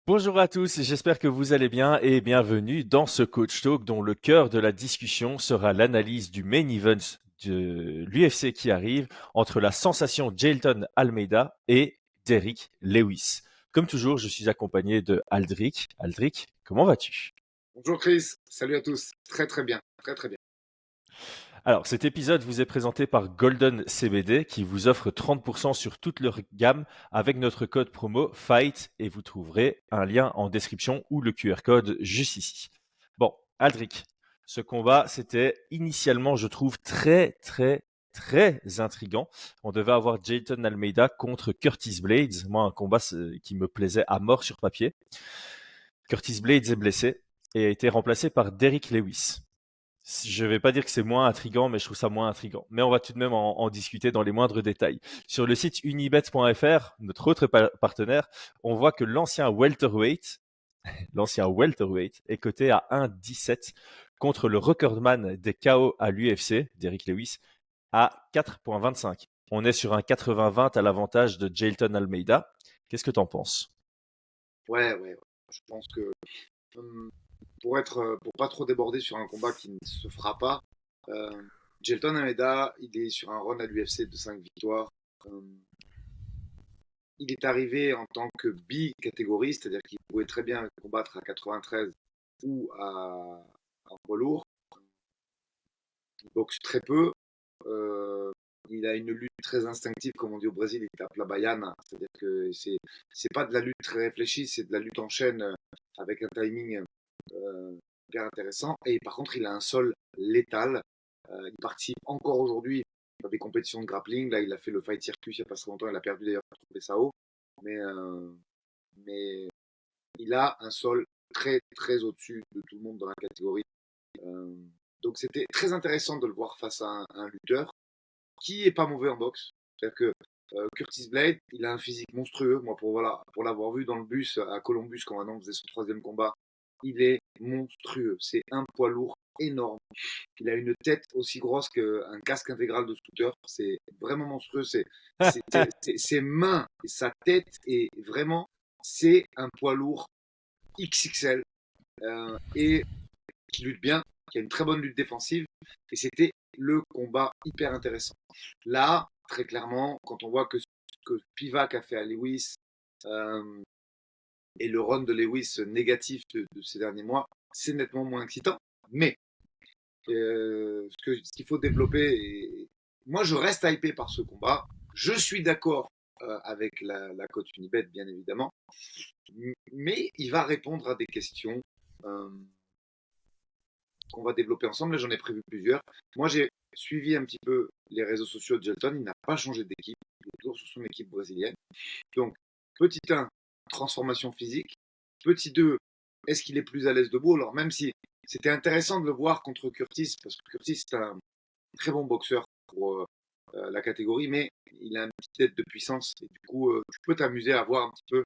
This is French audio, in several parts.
Bonjour à tous, j'espère que vous allez bien et bienvenue dans ce Coach Talk dont le cœur de la discussion sera l'analyse du main event de l'UFC qui arrive entre la sensation Jailton Almeida et Derrick Lewis. Comme toujours, je suis accompagné de Aldric. Aldric, comment vas-tu? Bonjour Chris, salut à tous. Très très bien, très très bien. Alors, cet épisode vous est présenté par Golden CBD qui vous offre 30% sur toute leur gamme avec notre code promo FIGHT et vous trouverez un lien en description ou le QR code juste ici. Bon, Aldric, ce combat, c'était initialement, je trouve, très intriguant. On devait avoir Jailton Almeida contre Curtis Blades. Moi, un combat qui me plaisait à mort sur papier. Curtis Blades est blessé et a été remplacé par Derrick Lewis. Je vais pas dire que c'est moins intriguant, mais je trouve ça moins intriguant. Mais on va tout de même en discuter dans les moindres détails. Sur le site unibet.fr, notre autre partenaire, on voit que l'ancien welterweight est coté à 1,17 contre le recordman des KO à l'UFC, Derrick Lewis, à 4,25. On est sur un 80-20 à l'avantage de Jailton Almeida. Qu'est-ce que tu en penses? Ouais. Je pense que hum, pour pas trop déborder sur un combat qui ne se fera pas, euh, Jailton Almeida, il est sur un run à l'UFC de 5 victoires. Hum, il est arrivé en tant que bi-catégorie, c'est-à-dire qu'il pouvait très bien combattre à 93 ou en poids lourd. Il boxe très peu. Euh, il a une lutte très instinctive, comme on dit au Brésil, il tape la baiana. C'est-à-dire que c'est pas de la lutte très réfléchie, c'est de la lutte en chaîne avec un timing hyper intéressant. Et par contre, il a un sol létal. Il participe encore aujourd'hui à des compétitions de grappling. Là, il a fait le Fight Circus il n'y a pas si longtemps. Il a perdu d'ailleurs contre PSAO. Mais il a un sol très au-dessus de tout le monde dans la catégorie. Euh, donc c'était très intéressant de le voir face à un lutteur qui est pas mauvais en boxe. C'est-à-dire que Curtis Blade, il a un physique monstrueux. Moi, pour l'avoir vu dans le bus à Columbus quand Manon faisait son troisième combat, il est monstrueux. C'est un poids lourd énorme. Il a une tête aussi grosse qu'un casque intégral de scooter. C'est vraiment monstrueux. Ses mains et sa tête est vraiment, c'est un poids lourd XXL et qui lutte bien, qui a une très bonne lutte défensive. Et c'était le combat hyper intéressant. Là, très clairement, quand on voit que Pivac a fait à Lewis euh, et le run de Lewis négatif de ces derniers mois, c'est nettement moins excitant. Mais ce qu'il faut développer, moi je reste hypé par ce combat. Je suis d'accord avec la coach Unibet, bien évidemment, mais il va répondre à des questions qu'on va développer ensemble. Là, j'en ai prévu plusieurs. Moi, j'ai suivi un petit peu les réseaux sociaux de Gelton. Il n'a pas changé d'équipe. Il est toujours sur son équipe brésilienne. Donc, petit 1, transformation physique. Petit 2, est-ce qu'il est plus à l'aise debout? Alors, même si c'était intéressant de le voir contre Curtis, parce que Curtis est un très bon boxeur pour la catégorie, mais il a une petite tête de puissance. Et du coup, tu peux t'amuser à voir un petit peu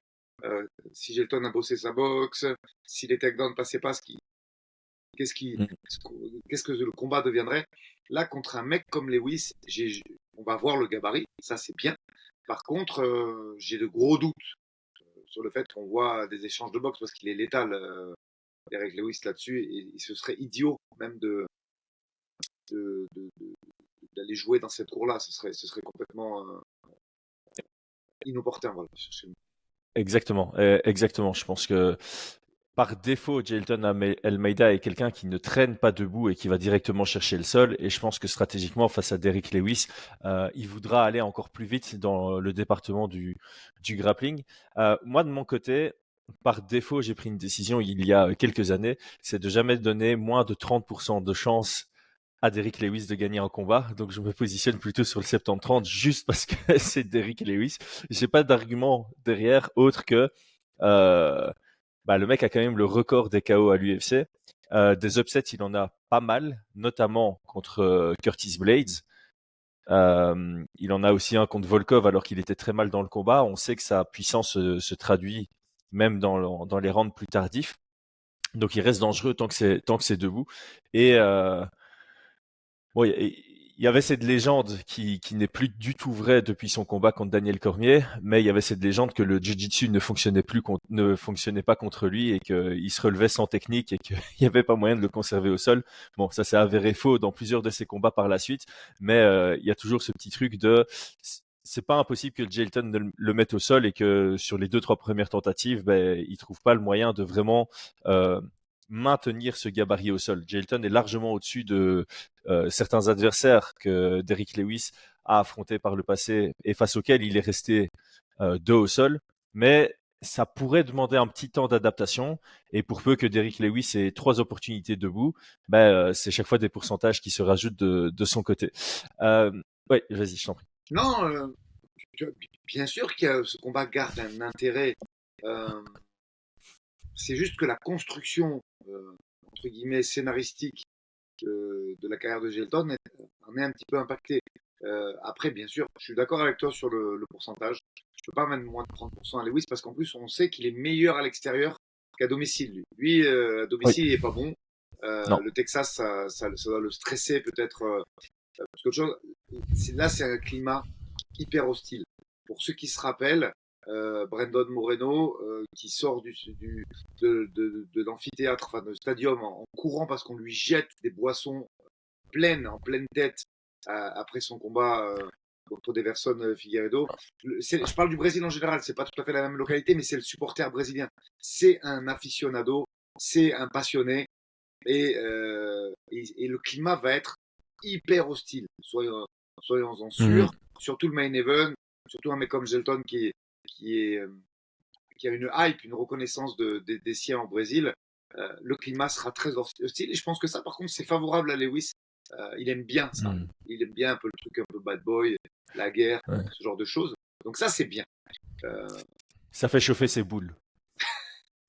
si Gelton a bossé sa boxe, si les takedowns passaient pas, Qu'est-ce qui, qu'est-ce que le combat deviendrait? Là, contre un mec comme Lewis, on va voir le gabarit, ça c'est bien. Par contre, j'ai de gros doutes sur le fait qu'on voit des échanges de boxe parce qu'il est létal, Eric Lewis là-dessus, et ce serait idiot même de- de- de- d'aller jouer dans cette cour-là. Ce serait complètement inopportun. Voilà, Exactement, exactement. Je pense que par défaut, Jailton Almeida est quelqu'un qui ne traîne pas debout et qui va directement chercher le sol. Et je pense que stratégiquement, face à Derrick Lewis, il voudra aller encore plus vite dans le département du grappling. Moi, de mon côté, par défaut, j'ai pris une décision il y a quelques années, c'est de jamais donner moins de 30% de chance à Derrick Lewis de gagner un combat. Donc, je me positionne plutôt sur le 70-30 juste parce que c'est Derrick Lewis. J'ai pas d'argument derrière autre que le mec a quand même le record des KO à l'UFC. Des upsets, il en a pas mal, notamment contre Curtis Blades. Il en a aussi un contre Volkov alors qu'il était très mal dans le combat. On sait que sa puissance se traduit même dans les rounds plus tardifs. Donc il reste dangereux tant que c'est debout. Et bon, il y avait cette légende qui n'est plus du tout vraie depuis son combat contre Daniel Cormier, mais il y avait cette légende que le jiu-jitsu ne fonctionnait pas contre lui et qu'il se relevait sans technique et qu'il n'y avait pas moyen de le conserver au sol. Bon, ça s'est avéré faux dans plusieurs de ses combats par la suite, mais il y a toujours ce petit truc de c'est pas impossible que Jailton le mette au sol et que sur les 2-3 premières tentatives, ben, il trouve pas le moyen de vraiment euh, maintenir ce gabarit au sol. Jailton est largement au-dessus de certains adversaires que Derrick Lewis a affrontés par le passé et face auxquels il est resté dos au sol. Mais ça pourrait demander un petit temps d'adaptation. Et pour peu que Derrick Lewis ait 3 opportunités debout, c'est chaque fois des pourcentages qui se rajoutent de son côté. Oui, vas-y, je t'en prie. Non, bien sûr que ce combat garde un intérêt. Euh, c'est juste que la construction, entre guillemets, scénaristique de la carrière de Gelton en est un petit peu impactée. Après, bien sûr, je suis d'accord avec toi sur le pourcentage. Je peux pas mettre moins de 30% à Lewis parce qu'en plus, on sait qu'il est meilleur à l'extérieur qu'à domicile. Lui, à Oui, domicile, il est pas bon. non. Le Texas, ça doit le stresser peut-être. Parce qu'autre chose, là, c'est un climat hyper hostile. Pour ceux qui se rappellent, Brandon Moreno, qui sort de l'amphithéâtre, enfin de stadium, en courant parce qu'on lui jette des boissons pleines, en pleine tête, après son combat contre Deverson Figueiredo. Je parle du Brésil en général, c'est pas tout à fait la même localité, mais c'est le supporter brésilien. C'est un aficionado, c'est un passionné, et le climat va être hyper hostile. Soyons-en Mhm. sûrs. Surtout le main event, surtout un mec comme Gelton qui, est, qui a une hype, une reconnaissance des siens au Brésil. Le climat sera très hostile. Et je pense que ça, par contre, c'est favorable à Lewis. Il aime bien ça. Mhm. Il aime bien un peu le truc un peu bad boy, la guerre, Ouais. ce genre de choses. Donc ça, c'est bien. Euh, Ça fait chauffer ses boules.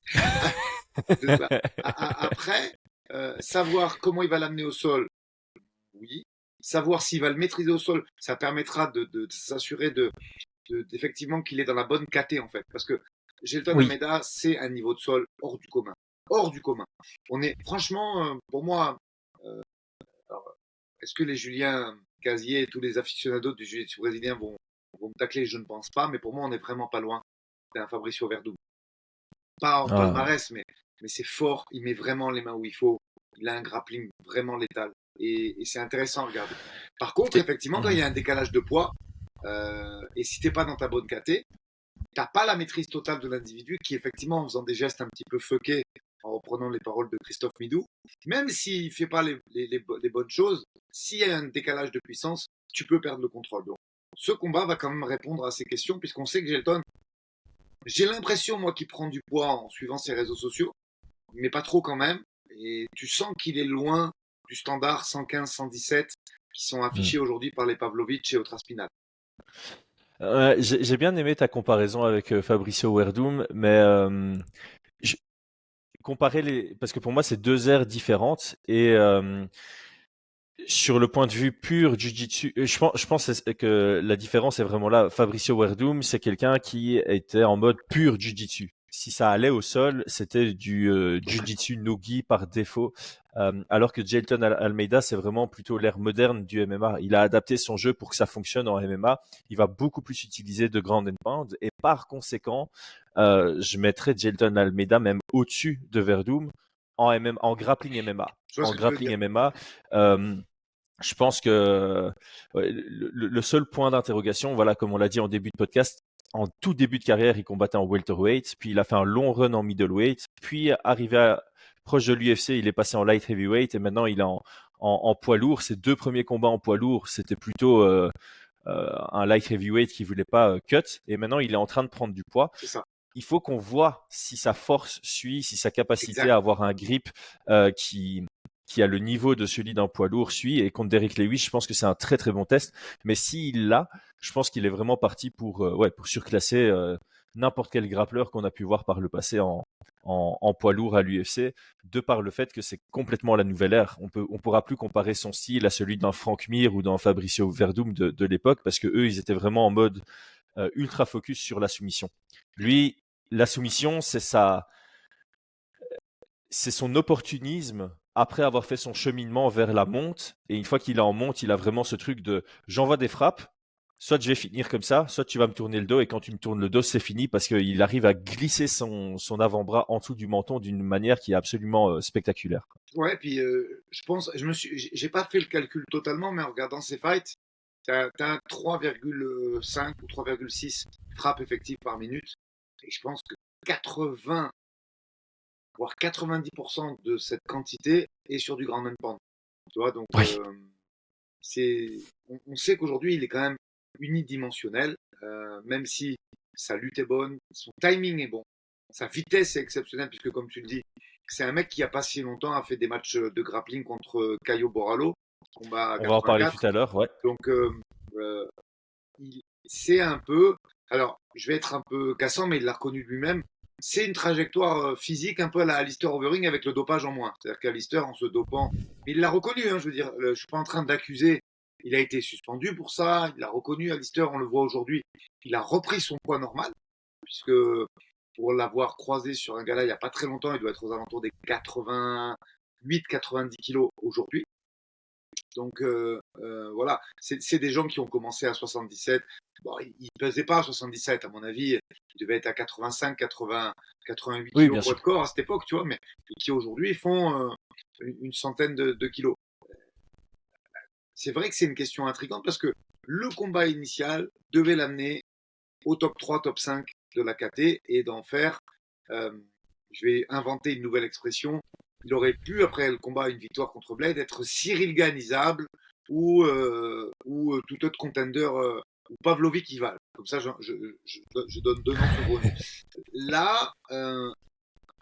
c'est ça. Après, savoir comment il va l'amener au sol, oui. Savoir s'il va le maîtriser au sol, ça permettra de s'assurer effectivement qu'il est dans la bonne caté en fait. Parce que Gelton Oui, Almeida, c'est un niveau de sol hors du commun. Hors du commun. On est franchement, pour moi, euh, alors, est-ce que les Julien Casier et tous les aficionados du jiu-jitsu brésilien vont me tacler? Je ne pense pas, mais pour moi, on n'est vraiment pas loin d'un Fabricio Verdum. Pas en ah, palmarès, mais c'est fort. Il met vraiment les mains où il faut. Il a un grappling vraiment létal. Et c'est intéressant à regarder. Par contre, et- effectivement, quand il mhm. y a un décalage de poids, et si t'es pas dans ta bonne caté, t'as pas la maîtrise totale de l'individu qui, effectivement, en faisant des gestes un petit peu fuckés, en reprenant les paroles de Christophe Midou, même s'il fait pas les bonnes choses, s'il y a un décalage de puissance, tu peux perdre le contrôle. Donc, ce combat va quand même répondre à ces questions, puisqu'on sait que Gelton, j'ai l'impression, moi, qu'il prend du poids en suivant ses réseaux sociaux, mais pas trop quand même. Et tu sens qu'il est loin du standard 115, 117 qui sont Mhm. affichés aujourd'hui par les Pavlovich et Otraspinal. J'ai bien aimé ta comparaison avec Fabricio Werdum, mais je- comparer parce que pour moi c'est deux ères différentes et sur le point de vue pur jiu-jitsu, je pense que la différence est vraiment là. Fabricio Werdum, c'est quelqu'un qui était en mode pur jiu-jitsu. Si ça allait au sol, c'était du jiu-jitsu no-gi par défaut. Alors que Jailton Almeida, c'est vraiment plutôt l'ère moderne du MMA. Il a adapté son jeu pour que ça fonctionne en MMA. Il va beaucoup plus utiliser de ground and pound. Et par conséquent, je mettrais Jailton Almeida même au-dessus de Werdum en grappling MMA. Je vois ce En que tu veux grappling dire. MMA, euh, je pense que ouais, le seul point d'interrogation, voilà, comme on l'a dit en début de podcast, en tout début de carrière, il combattait en welterweight, puis il a fait un long run en middleweight, puis arrivé proche de l'UFC, il est passé en light heavyweight et maintenant il est en poids lourd. Ses deux premiers combats en poids lourd, c'était plutôt un light heavyweight qui voulait pas cut, et maintenant il est en train de prendre du poids. C'est ça. Il faut qu'on voit si sa force suit, si sa capacité à Exact. avoir un grip euh, qui, qui a le niveau de celui d'un poids lourd suit. Et contre Derrick Lewis, je pense que c'est un très très bon test. Mais s'il l'a, je pense qu'il est vraiment parti pour surclasser n'importe quel grappleur qu'on a pu voir par le passé en poids lourd à l'UFC, de par le fait que c'est complètement la nouvelle ère. On pourra plus comparer son style à celui d'un Frank Mir ou d'un Fabricio Verdum de l'époque, parce que eux, ils étaient vraiment en mode ultra focus sur la soumission. Lui, la soumission, c'est son opportunisme après avoir fait son cheminement vers la monte. Et une fois qu'il est en monte, il a vraiment ce truc de j'envoie des frappes. Soit je vais finir comme ça, soit tu vas me tourner le dos. Et quand tu me tournes le dos, c'est fini parce qu'il arrive à glisser son avant-bras en dessous du menton d'une manière qui est absolument spectaculaire. Ouais, puis je pense, j'ai pas fait le calcul totalement, mais en regardant ces fights, t'as 3,5 ou 3,6 frappes effectives par minute. Et je pense que 80, voire 90% de cette quantité est sur du ground and pound. Tu vois, donc Oui, on sait qu'aujourd'hui, il est quand même unidimensionnel, même si sa lutte est bonne, son timing est bon, sa vitesse est exceptionnelle, puisque comme tu le dis, c'est un mec qui, il n'y a pas si longtemps, a fait des matchs de grappling contre Caio Borralho, combat à on va en parler tout 84. à l'heure. Ouais. Donc, euh, c'est un peu, alors je vais être un peu cassant, mais il l'a reconnu lui-même, c'est une trajectoire physique un peu à la Alistair Overeem avec le dopage en moins. C'est-à-dire qu'Alistair, en se dopant, il l'a reconnu, hein, je veux dire, je suis pas en train d'accuser, il a été suspendu pour ça, il l'a reconnu, Alistair, on le voit aujourd'hui, il a repris son poids normal, puisque pour l'avoir croisé sur un gala il n'y a pas très longtemps, il doit être aux alentours des 88-90 kilos aujourd'hui. Donc voilà, c'est des gens qui ont commencé à 77. Bon, ils ne pesaient pas à 77, à mon avis. Ils devaient être à 85, 80, 88 Oui, kilos bien poids sûr. de corps à cette époque, tu vois, mais qui aujourd'hui font une centaine de kilos. C'est vrai que c'est une question intrigante parce que le combat initial devait l'amener au top 3, top 5 de la KT et d'en faire, euh, je vais inventer une nouvelle expression, il aurait pu, après le combat, une victoire contre Blade, être Cyril Ganizable ou tout autre contender, ou Pavlovic Ival. Comme ça, je donne deux noms sur Bruno. Là,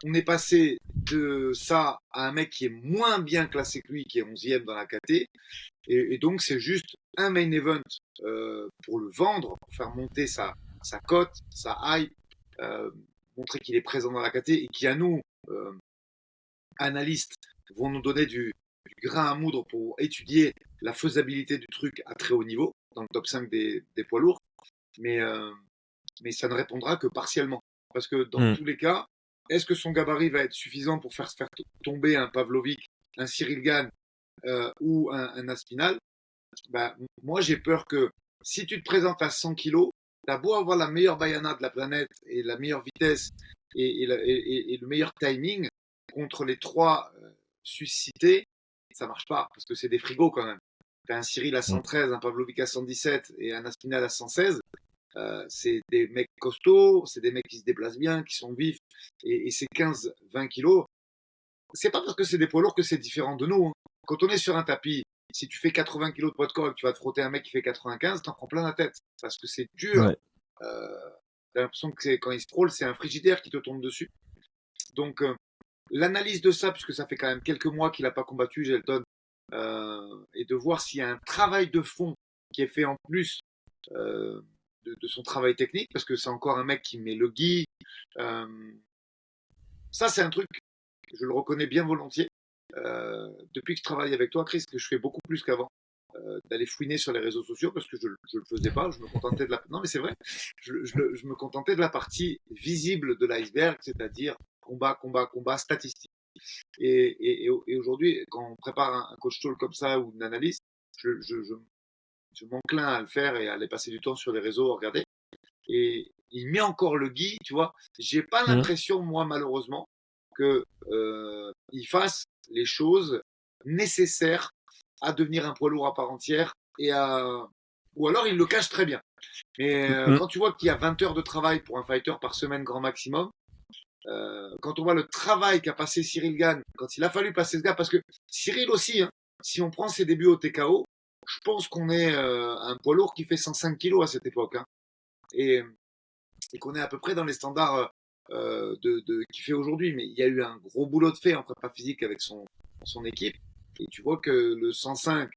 on est passé de ça à un mec qui est moins bien classé que lui, qui est 11e dans la KT. Et donc, c'est juste un main event pour le vendre, pour faire monter sa cote, sa hype, euh, montrer qu'il est présent dans la KT et qui, à nous, analystes, vont nous donner du grain à moudre pour étudier la faisabilité du truc à très haut niveau, dans le top 5 des poids lourds. Mais, euh, mais ça ne répondra que partiellement. Parce que dans Hmm. tous les cas, est-ce que son gabarit va être suffisant pour faire tomber un Pavlovic, un Cyril Gann ou un Aspinal? Bah, moi, j'ai peur que si tu te présentes à 100 kilos, t'as beau avoir la meilleure bayana de la planète et la meilleure vitesse et le meilleur timing contre les trois suscités, ça marche pas parce que c'est des frigos quand même. T'as un Cyril à Hmm. 113, un Pavlovic à 117 et un Aspinal à 116. C'est des mecs costauds, c'est des mecs qui se déplacent bien, qui sont vifs et ces 15-20 kilos, c'est pas parce que c'est des poids lourds que c'est différent de nous, hein. Quand on est sur un tapis, si tu fais 80 kilos de poids de corps et que tu vas te frotter un mec qui fait 95, t'en prends plein la tête. Parce que c'est dur. Ouais. T'as l'impression que quand il se frôle, c'est un frigidaire qui te tombe dessus. Donc, l'analyse de ça, puisque ça fait quand même quelques mois qu'il n'a pas combattu, Gelton, et de voir s'il y a un travail de fond qui est fait en plus de son travail technique, parce que c'est encore un mec qui met le gui. Euh, Ça, c'est un truc, je le reconnais bien volontiers. Depuis que je travaille avec toi, Chris, que je fais beaucoup plus qu'avant, d'aller fouiner sur les réseaux sociaux parce que je ne le faisais pas, je me contentais de la. Non, mais c'est vrai, je me contentais de la partie visible de l'iceberg, c'est-à-dire combat, combat, combat, statistique. Et aujourd'hui, quand on prépare un coach talk comme ça ou une analyse, je m'enclin à le faire et à aller passer du temps sur les réseaux à regarder. Et il met encore le gui, tu vois. J'ai pas Hmm. l'impression, moi, malheureusement, que il fasse les choses nécessaires à devenir un poids lourd à part entière ou alors il le cache très bien. Mais Hmm. quand tu vois qu'il y a 20 heures de travail pour un fighter par semaine grand maximum, quand on voit le travail qu'a passé Cyril Gann, quand il a fallu passer ce gars, parce que Cyril aussi, hein, si on prend ses débuts au TKO, je pense qu'on est un poids lourd qui fait 105 kilos à cette époque, hein, et, et qu'on est à peu près dans les standards qu'il fait aujourd'hui. Mais il y a eu un gros boulot de fait en prépa physique avec son équipe, et tu vois que le 105,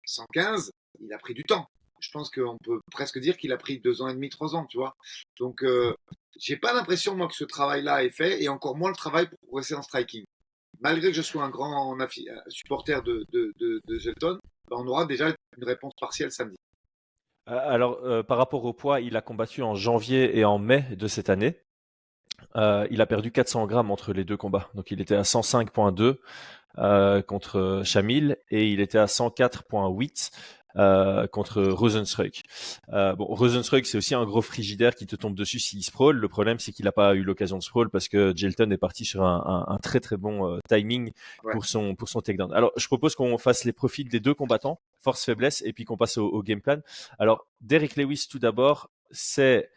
115, il a pris du temps. Je pense qu'on peut presque dire qu'il a pris 2 ans et demi, 3 ans, tu vois. Donc, j'ai pas l'impression, moi, que ce travail-là est fait, et encore moins le travail pour progresser en striking. Malgré que je sois un grand supporter de Gelton, ben, on aura déjà une réponse partielle samedi. Alors, par rapport au poids, il a combattu en janvier et en mai de cette année. Il a perdu 400 grammes entre les deux combats. Donc, il était à 105,2. contre Shamil et il était à 104,8 contre Rozenstruik. Bon, Rozenstruik, c'est aussi un gros frigidaire qui te tombe dessus s'il sprawl. Le problème, c'est qu'il n'a pas eu l'occasion de sprawl parce que Jelton est parti sur un très très bon timing Ouais. pour son takedown. Alors, je propose qu'on fasse les profils des deux combattants, force-faiblesse, et puis qu'on passe au game plan. Alors, Derrick Lewis, tout d'abord, c'est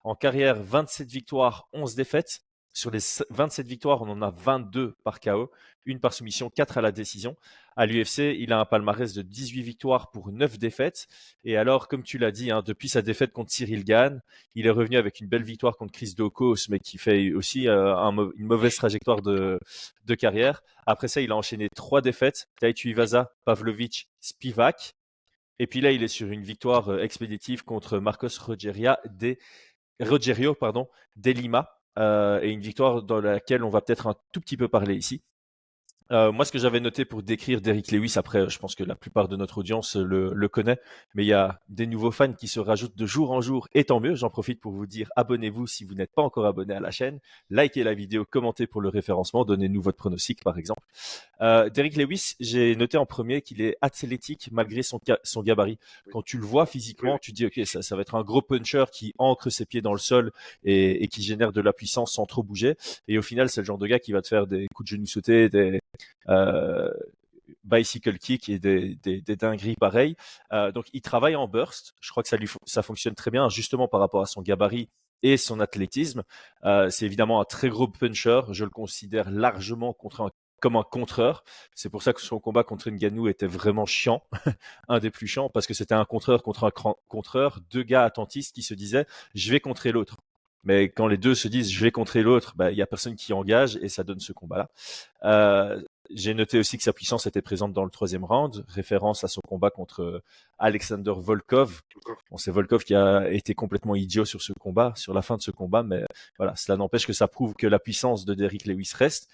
en carrière 27 victoires, 11 défaites. Sur les 27 victoires, on en a 22 par KO, une par soumission, 4 à la décision. À l'UFC, il a un palmarès de 18 victoires pour 9 défaites. Et alors, comme tu l'as dit, hein, depuis sa défaite contre Cyril Gane, il est revenu avec une belle victoire contre Chris Daukaus, mais qui fait aussi une mauvaise trajectoire de carrière. Après ça, il a enchaîné 3 défaites, Tai Tuivasa, Pavlovich, Spivak. Et puis là, il est sur une victoire expéditive contre Marcos Rogerio de Lima, et une victoire dans laquelle on va peut-être un tout petit peu parler ici. Moi, ce que j'avais noté pour décrire Derrick Lewis, après, je pense que la plupart de notre audience le connaît, mais il y a des nouveaux fans qui se rajoutent de jour en jour, et tant mieux. J'en profite pour vous dire, abonnez-vous si vous n'êtes pas encore abonné à la chaîne, likez la vidéo, commentez pour le référencement, donnez-nous votre pronostic, par exemple. Derrick Lewis, j'ai noté en premier qu'il est athlétique malgré son gabarit. Quand tu le vois physiquement, tu te dis, ok, ça va être un gros puncher qui ancre ses pieds dans le sol et qui génère de la puissance sans trop bouger. Et au final, c'est le genre de gars qui va te faire des coups de genoux sautés, des bicycle kick et des dingueries pareilles. Donc, il travaille en burst. Je crois que ça fonctionne très bien, justement par rapport à son gabarit et son athlétisme. C'est évidemment un très gros puncher. Je le considère largement comme un contreur. C'est pour ça que son combat contre Ngannou était vraiment chiant, un des plus chiants, parce que c'était un contreur contre un contreur, deux gars attentistes qui se disaient « je vais contrer l'autre ». Mais quand les deux se disent « je vais contrer l'autre », il y a personne qui engage et ça donne ce combat-là. J'ai noté aussi que sa puissance était présente dans le 3e round, référence à son combat contre Alexander Volkov. Bon, c'est Volkov qui a été complètement idiot sur ce combat, sur la fin de ce combat, mais voilà, cela n'empêche que ça prouve que la puissance de Derrick Lewis reste.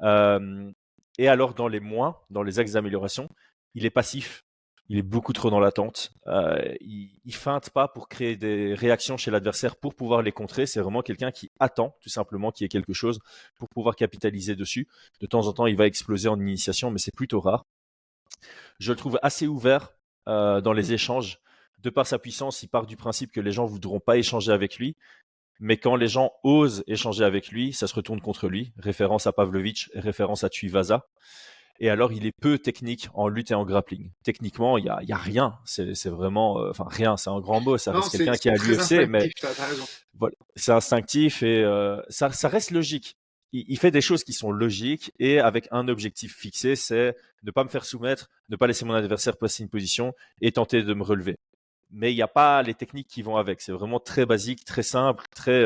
Et alors, dans les axes d'amélioration, il est passif. Il est beaucoup trop dans l'attente. Il feinte pas pour créer des réactions chez l'adversaire pour pouvoir les contrer. C'est vraiment quelqu'un qui attend, tout simplement, qu'il y ait quelque chose pour pouvoir capitaliser dessus. De temps en temps, il va exploser en initiation, mais c'est plutôt rare. Je le trouve assez ouvert dans les échanges. De par sa puissance, il part du principe que les gens voudront pas échanger avec lui. Mais quand les gens osent échanger avec lui, ça se retourne contre lui. Référence à Pavlovich, référence à Tuivasa. Et alors, il est peu technique en lutte et en grappling. Techniquement, il y a rien. C'est vraiment, enfin rien, c'est un grand mot. Ça reste quelqu'un qui est à l'UFC, mais t'as raison. voilà, c'est instinctif et ça reste logique. Il fait des choses qui sont logiques et avec un objectif fixé, c'est ne pas me faire soumettre, ne pas laisser mon adversaire passer une position et tenter de me relever. Mais il n'y a pas les techniques qui vont avec. C'est vraiment très basique, très simple, très.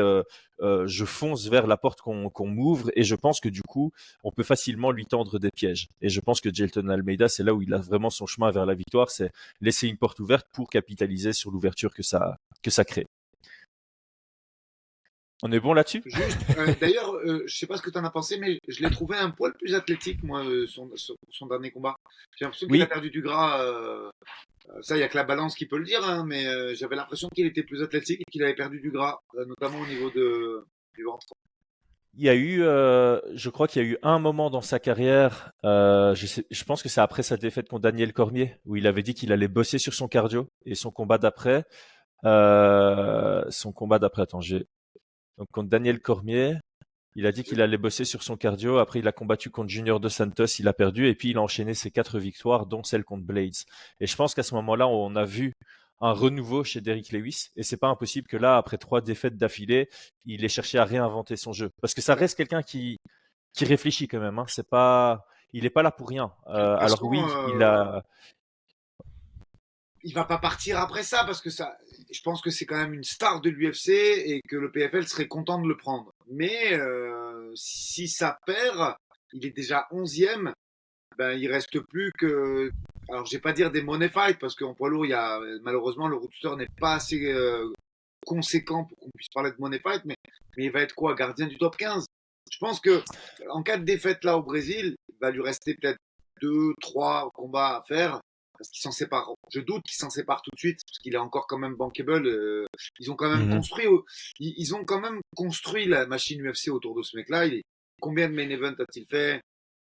Je fonce vers la porte qu'on m'ouvre et je pense que du coup, on peut facilement lui tendre des pièges. Et je pense que Jailton Almeida, c'est là où il a vraiment son chemin vers la victoire, c'est laisser une porte ouverte pour capitaliser sur l'ouverture que ça crée. On est bon là-dessus? Juste, d'ailleurs, je sais pas ce que tu en as pensé, mais je l'ai trouvé un poil plus athlétique, moi, son dernier combat. J'ai l'impression qu'il a Oui, perdu du gras. Ça, il y a que la balance qui peut le dire, hein, mais j'avais l'impression qu'il était plus athlétique et qu'il avait perdu du gras, notamment au niveau du ventre. il y a eu, je crois qu'il y a eu un moment dans sa carrière, je pense que c'est après sa défaite contre Daniel Cormier, où il avait dit qu'il allait bosser sur son cardio et son combat d'après, attends, donc contre Daniel Cormier, il a dit qu'il allait bosser sur son cardio. Après, il a combattu contre Junior Dos Santos, il a perdu et puis il a enchaîné ses 4 victoires, dont celle contre Blades. Et je pense qu'à ce moment-là, on a vu un renouveau chez Derrick Lewis et c'est pas impossible que là, après 3 défaites d'affilée, il ait cherché à réinventer son jeu. Parce que ça reste quelqu'un qui réfléchit quand même. Hein. C'est pas, il est pas là pour rien. De toute Alors façon, oui, il a. il va pas partir après ça parce que ça, je pense que c'est quand même une star de l'UFC et que le PFL serait content de le prendre. Mais si ça perd, il est déjà 11e. Ben, il reste plus que, alors je vais pas dire des money fights parce qu'en poids lourd, il y a malheureusement le roadster n'est pas assez conséquent pour qu'on puisse parler de money fight, mais il va être quoi, gardien du top 15. Je pense que en cas de défaite là au Brésil, il va lui rester peut-être 2, 3 combats à faire parce qu'il s'en sépare. Je doute qu'il s'en sépare tout de suite parce qu'il est encore quand même bankable. Ils ont quand même Mhm. construit, ils ont quand même construit la machine UFC autour de ce mec-là. Combien de main events a-t-il fait?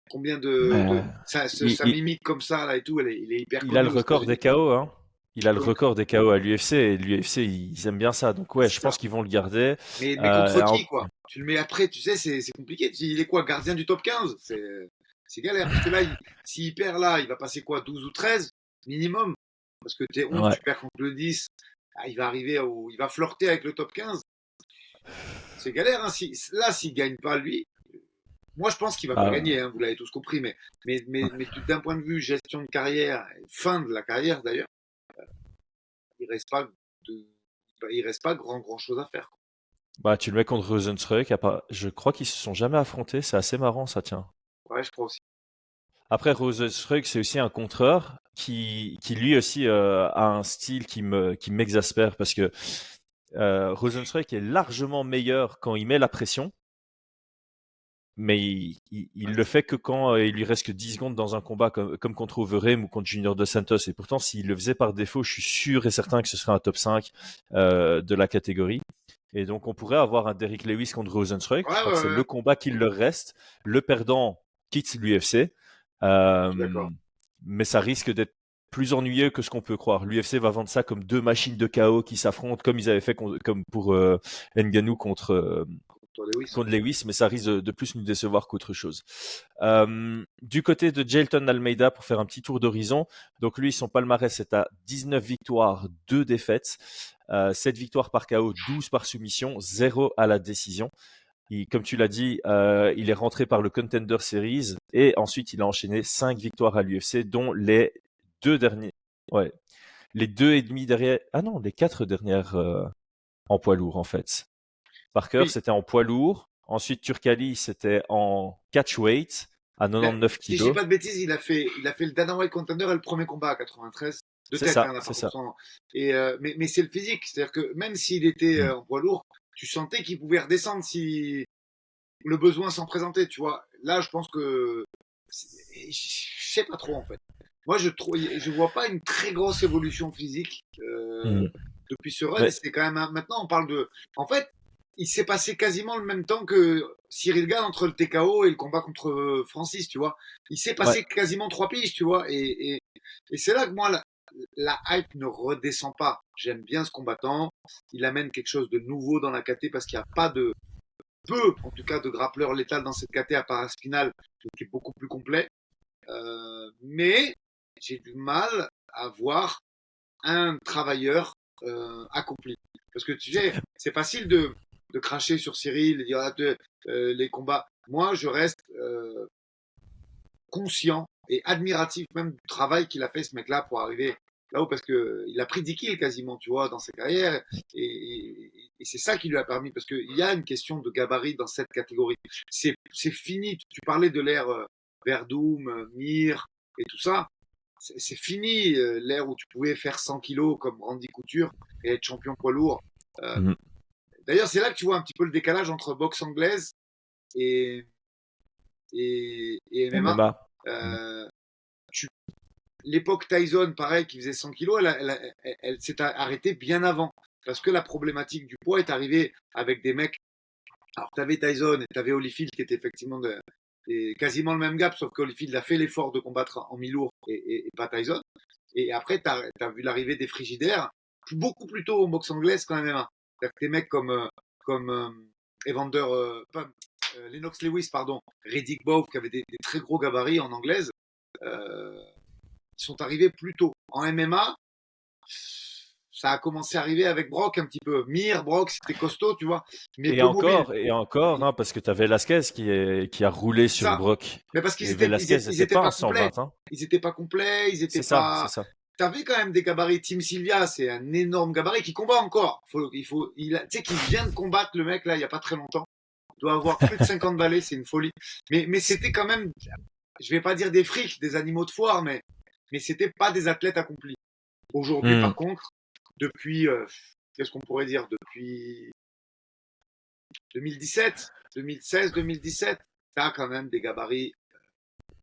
Combien Euh, il, sa il- mimique comme ça, là et tout, il est hyper il a connu le aux record des États-Unis. KO, hein. Il a le Donc, record des KO à l'UFC et l'UFC, ils aiment bien ça. Donc ouais, c'est je ça. pense qu'ils vont le garder. Mais contre En- qui, quoi? Tu le mets après, tu sais, c'est compliqué. Il est quoi, gardien du top 15? C'est galère. Parce que là, s'il perd là, il va passer quoi, 12 ou 13 minimum? Parce que t'es 11, ouais. tu perds contre le 10. Ah, il va arriver où il va flirter avec le top 15. C'est galère, hein. Là, s'il gagne pas, lui, moi, je pense qu'il va pas Ah, gagner, hein, vous l'avez tous compris. Mais d'un point de vue gestion de carrière, fin de la carrière d'ailleurs, il reste pas de, il reste pas grand chose à faire. bah, tu le mets contre Rozenstruik. Je crois qu'ils se sont jamais affrontés. C'est assez marrant, ça tient. Ouais, je crois aussi. Après, Rozenstruik, c'est aussi un contreur qui lui aussi a un style qui m'exaspère parce que Rozenstruik est largement meilleur quand il met la pression, mais il le fait que quand il lui reste que 10 secondes dans un combat comme contre Overeem ou contre Junior Dos Santos. Et pourtant, s'il le faisait par défaut, je suis sûr et certain que ce serait un top 5 de la catégorie. Et donc, on pourrait avoir un Derrick Lewis contre Rozenstruik. Je Ouais, crois que ouais, c'est ouais, le combat qu'il leur reste. Le perdant quitte l'UFC. je suis Euh, d'accord. mais ça risque d'être plus ennuyeux que ce qu'on peut croire. L'UFC va vendre ça comme deux machines de chaos qui s'affrontent, comme ils avaient fait comme pour Ngannou Toi, Lewis. contre Lewis, mais ça risque de plus nous décevoir qu'autre chose. Du côté de Jailton Almeida, pour faire un petit tour d'horizon, donc lui, son palmarès est à 19 victoires, 2 défaites, 7 victoires par KO, 12 par soumission, 0 à la décision. Comme tu l'as dit, il est rentré par le Contender Series et ensuite il a enchaîné 5 victoires à l'UFC, dont les deux derniers, ouais, les deux et demi derrière, ah non, les quatre dernières en poids lourd en fait. Parker, Oui. c'était en poids lourd. Ensuite, Turkali, c'était en catchweight à 99 Si je dis kilos. pas de bêtises, il a fait le Dana White Contender et le premier combat à 93. De C'est tête, ça, hein, n'a pas c'est contre ça. son. Mais c'est le physique. C'est-à-dire que même s'il était Mm. en poids lourd, tu sentais qu'il pouvait redescendre si le besoin s'en présentait, tu vois. Là, je pense que. Je sais pas trop, en fait. Moi, je vois pas une très grosse évolution physique Mm. depuis ce run. Et Mais c'est quand même. Maintenant, on parle de. En fait, il s'est passé quasiment le même temps que Cyril Gane entre le TKO et le combat contre Francis, tu vois. Il s'est ouais, passé quasiment 3 piges, tu vois. Et c'est là que moi, la hype ne redescend pas. J'aime bien ce combattant. Il amène quelque chose de nouveau dans la KT parce qu'il n'y a pas de peu, en tout cas, de grappleur létal dans cette KT à part Aspinal, qui est beaucoup plus complet. Mais j'ai du mal à voir un travailleur accompli. Parce que tu sais, c'est facile de cracher sur Cyril, de dire les combats. Moi, je reste conscient et admiratif même du travail qu'il a fait ce mec-là pour arriver là-haut parce que il a pris 10 kills quasiment, tu vois, dans sa carrière et c'est ça qui lui a permis parce qu'il y a une question de gabarit dans cette catégorie. C'est fini. Tu parlais de l'ère Verdum, Mir et tout ça. C'est fini l'ère où tu pouvais faire 100 kilos comme Randy Couture et être champion poids lourd. Euh, mm. D'ailleurs, c'est là que tu vois un petit peu le décalage entre boxe anglaise et, et MMA. MMA. Mm. Euh, tu l'époque Tyson, pareil, qui faisait 100 kilos, elle s'est arrêtée bien avant. Parce que la problématique du poids est arrivée avec des mecs. Alors, tu avais Tyson et tu avais Holyfield qui était effectivement quasiment le même gap, sauf qu'Holyfield a fait l'effort de combattre en mi-lourd et pas Tyson. Et après, tu as vu l'arrivée des frigidaires beaucoup plus tôt en boxe anglaise qu'en MMA. C'est-à-dire que des mecs comme Evander, Lennox Lewis, pardon, Riddick Bowe, qui avaient des très gros gabarits en anglaise, euh, sont arrivés plus tôt. En MMA, ça a commencé à arriver avec Brock un petit peu. Mir, Brock, c'était costaud, tu vois, mais peu mobile. Et encore, hein, parce que tu as Velasquez qui a roulé sur Ça, Brock. mais parce qu'ils Et étaient, Velasquez ils n'était étaient pas un pas complets. 120, hein. Ils étaient pas complets, ils étaient C'est ça, c'est pas. ça. T'avais quand même des gabarits. Tim Sylvia, c'est un énorme gabarit qui combat encore. Tu sais, qu'il vient de combattre le mec là, il y a pas très longtemps. Il doit avoir plus de 50 balais, c'est une folie. Mais c'était quand même, je vais pas dire des frics, des animaux de foire, mais c'était pas des athlètes accomplis. Aujourd'hui, Mm. par contre, depuis, qu'est-ce qu'on pourrait dire, depuis 2017, 2016, 2017, t'as quand même des gabarits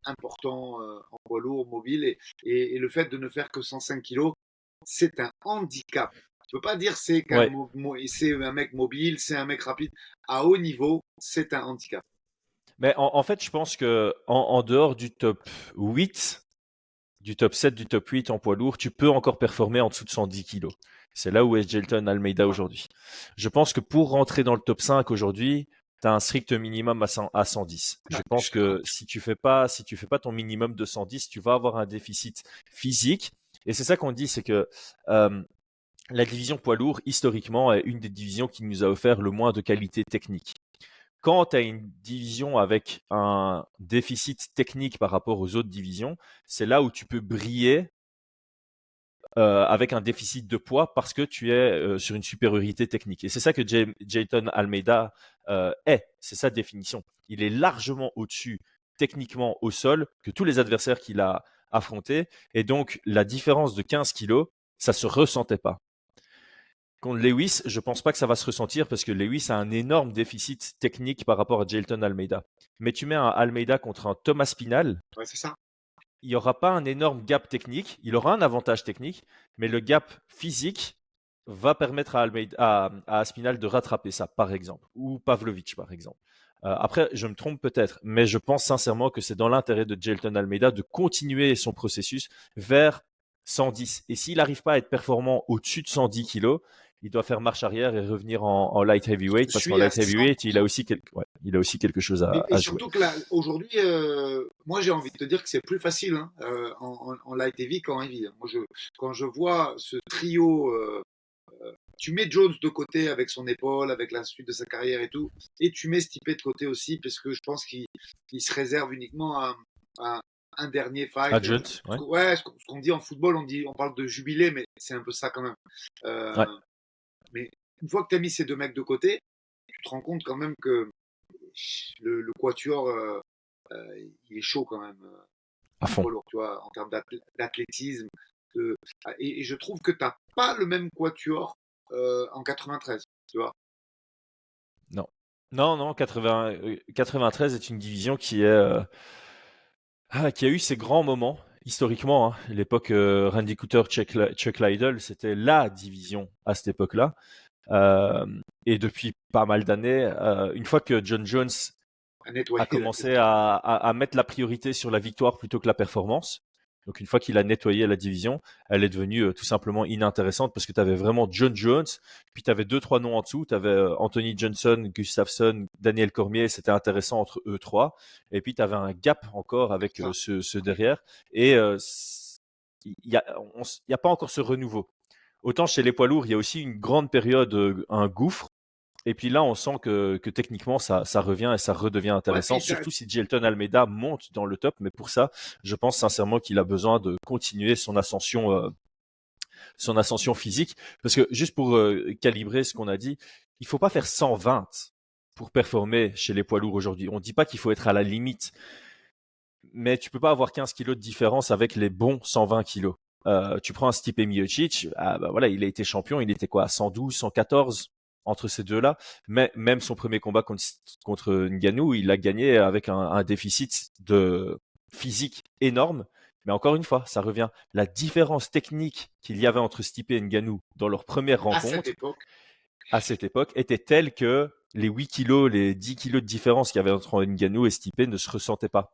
importants en poids lourd, mobile, et le fait de ne faire que 105 kilos, c'est un handicap. Tu peux pas dire Ouais. c'est un mec mobile, c'est un mec rapide. À haut niveau, c'est un handicap. Mais en fait, je pense que en dehors du top 8, du top 7, du top 8 en poids lourd, tu peux encore performer en dessous de 110 kilos. C'est là où est Jelton Almeida Ouais, aujourd'hui. Je pense que pour rentrer dans le top 5 aujourd'hui, tu as un strict minimum à 110. Je je pense suis d'accord. que si tu fais pas ton minimum de 110, tu vas avoir un déficit physique. Et c'est ça qu'on dit, c'est que euh, la division poids lourd, historiquement, est une des divisions qui nous a offert le moins de qualité technique. Quand tu as une division avec un déficit technique par rapport aux autres divisions, c'est là où tu peux briller avec un déficit de poids parce que tu es sur une supériorité technique. Et c'est ça que Jayton Almeida est, c'est sa définition. Il est largement au-dessus techniquement au sol que tous les adversaires qu'il a affrontés. Et donc, la différence de 15 kilos, ça se ressentait pas. Contre Lewis, je pense pas que ça va se ressentir parce que Lewis a un énorme déficit technique par rapport à Jailton Almeida. Mais tu mets un Almeida contre un Thomas Pinal, Ouais, c'est ça. il n'y aura pas un énorme gap technique, il aura un avantage technique, mais le gap physique va permettre à Aspinal de rattraper ça, par exemple, ou Pavlovic, par exemple. Après, je me trompe peut-être, mais je pense sincèrement que c'est dans l'intérêt de Jailton Almeida de continuer son processus vers 110. Et s'il n'arrive pas à être performant au-dessus de 110 kilos, il doit faire marche arrière et revenir en light Je heavyweight, parce qu'en suis à light heavyweight, il a 100%. aussi, il a aussi quelque chose Et à jouer. surtout que là, aujourd'hui, moi j'ai envie de te dire que c'est plus facile hein, en light heavy qu'en heavy. Moi, quand je vois ce trio, tu mets Jones de côté avec son épaule, avec la suite de sa carrière et tout, et tu mets Stipe de côté aussi, parce que je pense qu'il se réserve uniquement à un dernier fight. Adjunct, ouais. Ouais, ce qu'on dit en football, on parle de jubilé, mais c'est un peu ça quand même. Ouais, Euh, mais une fois que tu as mis ces deux mecs de côté, tu te rends compte quand même que le quatuor, il est chaud quand même à en fond. poids lourd, tu vois, en termes d'athlétisme. de- et je trouve que tu n'as pas le même quatuor en 93, tu vois. Non. Non, non, 93 est une division qui a eu ses grands moments, historiquement, hein. L'époque Randy Couture, Chuck Liddell, c'était la division à cette époque-là. Euh, et depuis pas mal d'années, une fois que John Jones À a nettoyer la commencé division. à mettre la priorité sur la victoire plutôt que la performance. Donc une fois qu'il a nettoyé la division, elle est devenue tout simplement inintéressante parce que tu avais vraiment John Jones, puis tu avais deux, trois noms en dessous, tu avais Anthony Johnson, Gustafsson, Daniel Cormier, c'était intéressant entre eux trois, et puis tu avais un gap encore avec Ça. ceux derrière, et il n'y a, y a pas encore ce renouveau. Autant chez les poids lourds, il y a aussi une grande période, un gouffre, et puis là, on sent que techniquement, ça revient et ça redevient Ouais, intéressant, puis surtout si Jelton Almeida monte dans le top. Mais pour ça, je pense sincèrement qu'il a besoin de continuer son ascension physique. Parce que juste pour calibrer ce qu'on a dit, il faut pas faire 120 pour performer chez les poids lourds aujourd'hui. On dit pas qu'il faut être à la limite, mais tu peux pas avoir 15 kilos de différence avec les bons 120 kilos. Tu prends un Stipe Miocic, ah bah voilà, il a été champion, il était quoi, à 112, 114 entre ces deux-là. Mais même son premier combat contre Ngannou, il a gagné avec un déficit de physique énorme. Mais encore une fois, ça revient. La différence technique qu'il y avait entre Stipe et Ngannou dans leur première à cette rencontre époque, à cette époque était telle que les 8 kilos, les 10 kilos de différence qu'il y avait entre Ngannou et Stipe ne se ressentaient pas.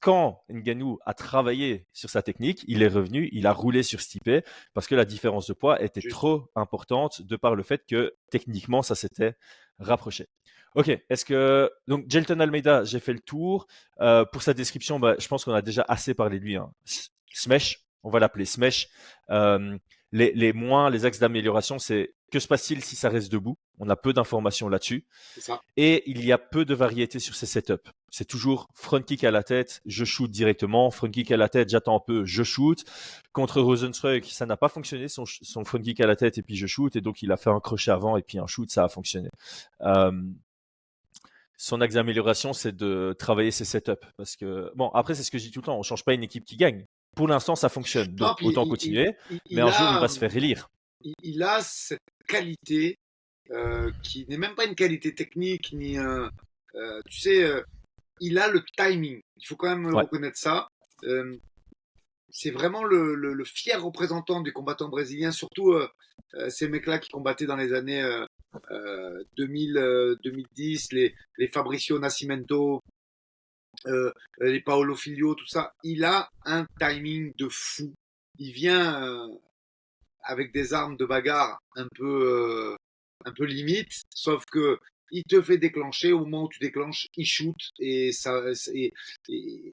Quand Ngannou a travaillé sur sa technique, il est revenu, il a roulé sur Stipe parce que la différence de poids était juste. trop importante de par le fait que techniquement ça s'était rapproché. Ok, est-ce que donc Jelton Almeida, j'ai fait le tour. Pour sa description, bah, je pense qu'on a déjà assez parlé de lui, hein. Smash, on va l'appeler Smash. Euh, les axes d'amélioration, c'est que se passe-t-il si ça reste debout? On a peu d'informations là-dessus. C'est ça. Et il y a peu de variété sur ces setups. C'est toujours front kick à la tête, je shoot directement, front kick à la tête, j'attends un peu, je shoot. Contre Rosenstruck, ça n'a pas fonctionné, son front kick à la tête et puis je shoot, et donc il a fait un crochet avant et puis un shoot, ça a fonctionné. Euh, Son axe d'amélioration, c'est de travailler ses setups. Parce que, bon, après, c'est ce que je dis tout le temps, on change pas une équipe qui gagne. Pour l'instant, ça fonctionne, Non, donc puis autant continuer, mais il un jour, il a, va se faire élire. il a cette qualité qui n'est même pas une qualité technique, ni tu sais, il a le timing. Il faut quand même Ouais, reconnaître ça. Euh, c'est vraiment le fier représentant du combattant brésilien, surtout ces mecs-là qui combattaient dans les années 2000, 2010, les Fabricio Nascimento. les Paolo Filio, tout ça. Il a un timing de fou. Il vient avec des armes de bagarre un peu limite, sauf que il te fait déclencher. Au moment où tu déclenches, il shoot et, et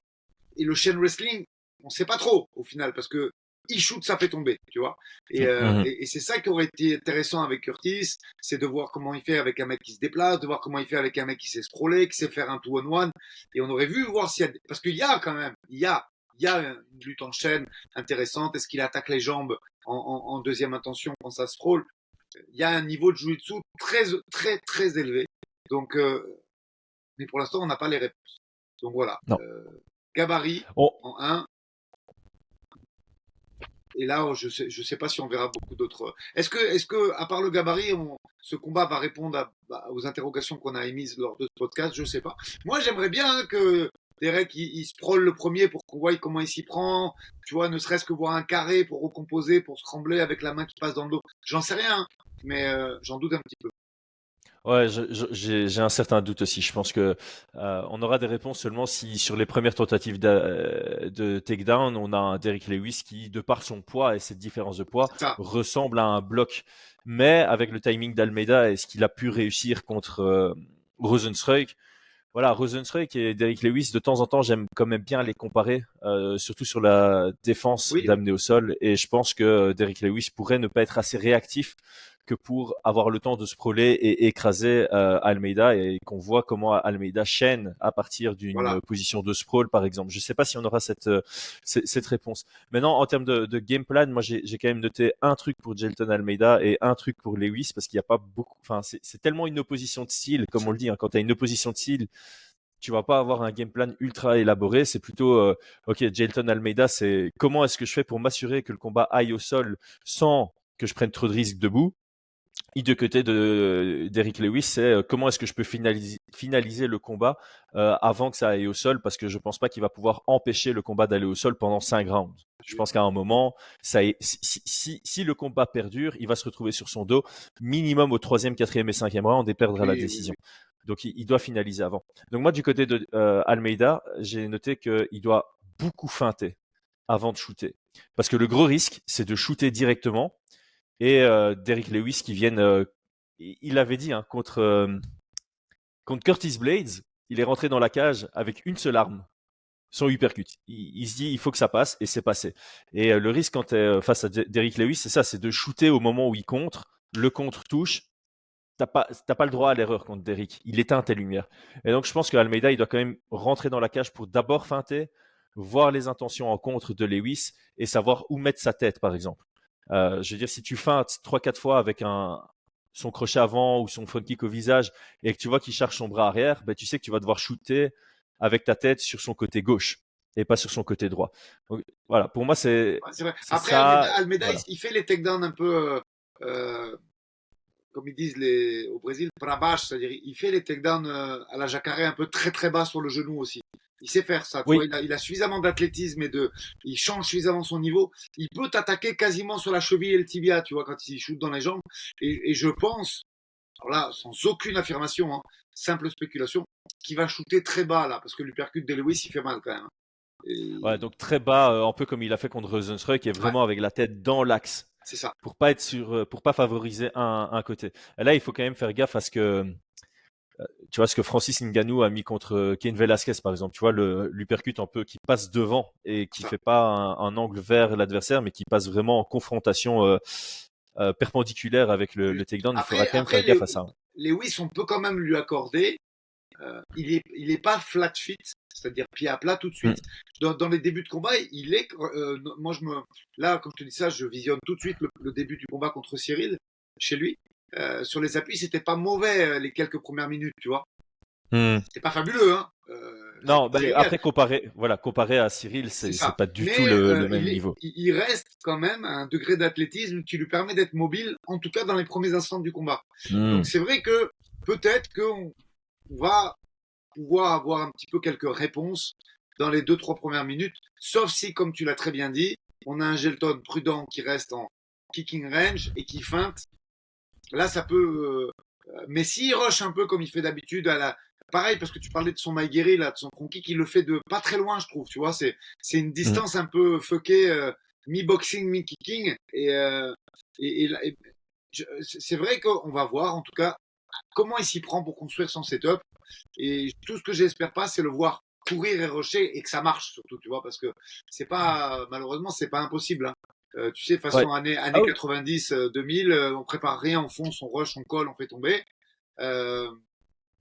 le chain wrestling, on sait pas trop au final parce que il shoot, ça fait tomber, tu vois. Et c'est ça qui aurait été intéressant avec Curtis, c'est de voir comment il fait avec un mec qui se déplace, de voir comment il fait avec un mec qui sait scroller, qui sait faire un two-on-one. Et on aurait vu voir s'il y a, parce qu'il y a quand même, il y a une lutte en chaîne intéressante. Est-ce qu'il attaque les jambes en deuxième intention quand ça scroll? Il y a un niveau de jiu-jitsu très, très, très élevé. Donc, mais pour l'instant, on n'a pas les réponses. Donc voilà. Non. Gabarit On, en 1. Et là, je sais pas si on verra beaucoup d'autres. Est-ce que, à part le gabarit, ce combat va répondre aux interrogations qu'on a émises lors de ce podcast? Je sais pas. Moi, j'aimerais bien que Derek il sprawl le premier pour qu'on voie comment il s'y prend. Tu vois, ne serait-ce que voir un carré pour recomposer, pour se trembler avec la main qui passe dans le dos. J'en sais rien, hein, mais j'en doute un petit peu. Ouais, j'ai un certain doute aussi. Je pense que on aura des réponses seulement si sur les premières tentatives de takedown, on a un Derrick Lewis qui, de par son poids et cette différence de poids, C'est ça. ressemble à un bloc. Mais avec le timing d'Almeida et ce qu'il a pu réussir contre Rozenstruik, voilà, Rozenstruik et Derrick Lewis, de temps en temps, j'aime quand même bien les comparer, surtout sur la défense Oui, oui. d'amener au sol. Et je pense que Derrick Lewis pourrait ne pas être assez réactif que pour avoir le temps de sprawler et écraser Almeida et qu'on voit comment Almeida chaîne à partir Voilà. d'une position de sprawl, par exemple. Je ne sais pas si on aura cette réponse. Maintenant, en termes de game plan, moi, j'ai quand même noté un truc pour Jelton Almeida et un truc pour Lewis parce qu'il n'y a pas beaucoup. Enfin, c'est tellement une opposition de style, comme on le dit. Hein, quand tu as une opposition de style, tu vas pas avoir un game plan ultra élaboré. C'est plutôt, ok, Jelton Almeida, c'est comment est-ce que je fais pour m'assurer que le combat aille au sol sans que je prenne trop de risques debout. Et de côté d'Eric Lewis, c'est comment est-ce que je peux finaliser le combat avant que ça aille au sol, parce que je pense pas qu'il va pouvoir empêcher le combat d'aller au sol pendant 5 rounds. Je pense qu'à un moment, si le combat perdure, il va se retrouver sur son dos minimum au troisième, quatrième et cinquième round et perdre à la Oui, oui, décision. oui. Donc il doit finaliser avant. Donc moi du côté de Almeida, j'ai noté qu'il doit beaucoup feinter avant de shooter. Parce que le gros risque, c'est de shooter directement et Derrick Lewis qui viennent. Il avait dit hein, contre Curtis Blades, il est rentré dans la cage avec une seule arme, son uppercut. Il se dit il faut que ça passe et c'est passé. Et le risque quand tu es face à Derrick Lewis, c'est ça, c'est de shooter au moment où il contre, le contre touche. T'as pas le droit à l'erreur contre Derrick. Il éteint tes lumières. Et donc je pense que Almeida, il doit quand même rentrer dans la cage pour d'abord feinter, voir les intentions en contre de Lewis et savoir où mettre sa tête, par exemple. Je veux dire, si tu feintes 3-4 fois avec son crochet avant ou son front kick au visage et que tu vois qu'il charge son bras arrière, ben, tu sais que tu vas devoir shooter avec ta tête sur son côté gauche et pas sur son côté droit. Donc, voilà, pour moi, Ouais, c'est vrai. c'est Après, ça. Almeida Voilà. il fait les takedowns un peu. Comme ils disent au Brésil, para baixo, c'est-à-dire il fait les takedowns à la Jacare un peu très très bas sur le genou aussi. Il sait faire ça, tu vois, Oui, il a suffisamment d'athlétisme il change suffisamment son niveau. Il peut t'attaquer quasiment sur la cheville et le tibia, tu vois, quand il shoot dans les jambes. Et je pense, alors là, sans aucune affirmation, hein, simple spéculation, qu'il va shooter très bas là, parce que l'uppercut de Lewis, il fait mal quand même, hein. ouais, Et... donc très bas, un peu comme il a fait contre Rozenstruik, qui est Ouais, vraiment avec la tête dans l'axe c'est ça. pour pas être pour pas favoriser un côté. Et là, il faut quand même faire gaffe à ce que, tu vois, ce que Francis Ngannou a mis contre Cain Velasquez, par exemple. Tu vois, l'uppercut un peu qui passe devant et qui Ça. fait pas un angle vers l'adversaire, mais qui passe vraiment en confrontation perpendiculaire avec le takedown. Il faudra quand même Après faire gaffe à ça. Lewis, on peut quand même lui accorder. Il est pas flat fit, c'est-à-dire pied à plat tout de Mm. suite. Dans les débuts de combat, il est. Moi, là, quand je te dis ça, je visionne tout de suite le début du combat contre Cyril chez lui. Sur les appuis, c'était pas mauvais les quelques premières minutes, tu vois. Mm. C'était pas fabuleux, hein. Non, bah, Cyril, après comparé à Cyril, c'est c'est ça. pas du tout Mais le même niveau. il reste quand même à un degré d'athlétisme qui lui permet d'être mobile, en tout cas dans les premiers instants du combat. Donc Mm. c'est vrai que peut-être qu'on va pouvoir avoir un petit peu quelques réponses dans les 2-3 premières minutes, sauf si, comme tu l'as très bien dit, on a un Gelton prudent qui reste en kicking range et qui feinte. Là, ça peut. Mais s'il rush un peu comme il fait d'habitude pareil, parce que tu parlais de son Maïgueri, là, de son front kick, il le fait de pas très loin, je trouve. Tu vois, c'est une Mm. distance un peu fuckée, mi-boxing, mi-kicking. C'est vrai qu'on va voir, en tout cas, comment il s'y prend pour construire son setup. Et tout ce que j'espère pas, c'est le voir courir et rusher et que ça marche surtout, tu vois, parce que c'est pas, malheureusement, c'est pas impossible. Hein. Tu sais, Ouais. façon Ah années oui. 90, 2000, on prépare rien, on fonce, on rush, on colle, on fait tomber. Euh,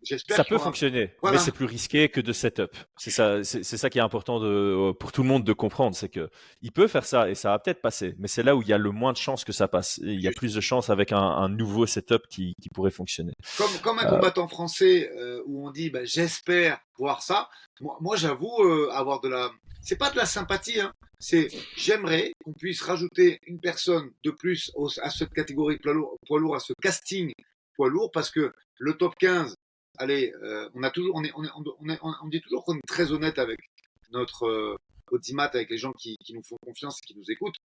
J'espère Ça qu'il y peut aura. fonctionner, mais Voilà. c'est plus risqué que de setup. C'est ça qui est important pour tout le monde de comprendre, c'est que il peut faire ça et ça va peut-être passer, mais c'est là où il y a le moins de chances que ça passe. Et il y a plus de chances avec un nouveau setup qui pourrait fonctionner. Comme un Euh, combattant français où on dit bah, j'espère voir ça, moi j'avoue avoir de la. C'est pas de la sympathie, hein. C'est j'aimerais qu'on puisse rajouter une personne de plus à cette catégorie poids lourd, à ce casting poids lourd, parce que le top 15, allez, on a toujours, on dit toujours qu'on est très honnête avec notre audimat, avec les gens qui nous font confiance et qui nous écoutent.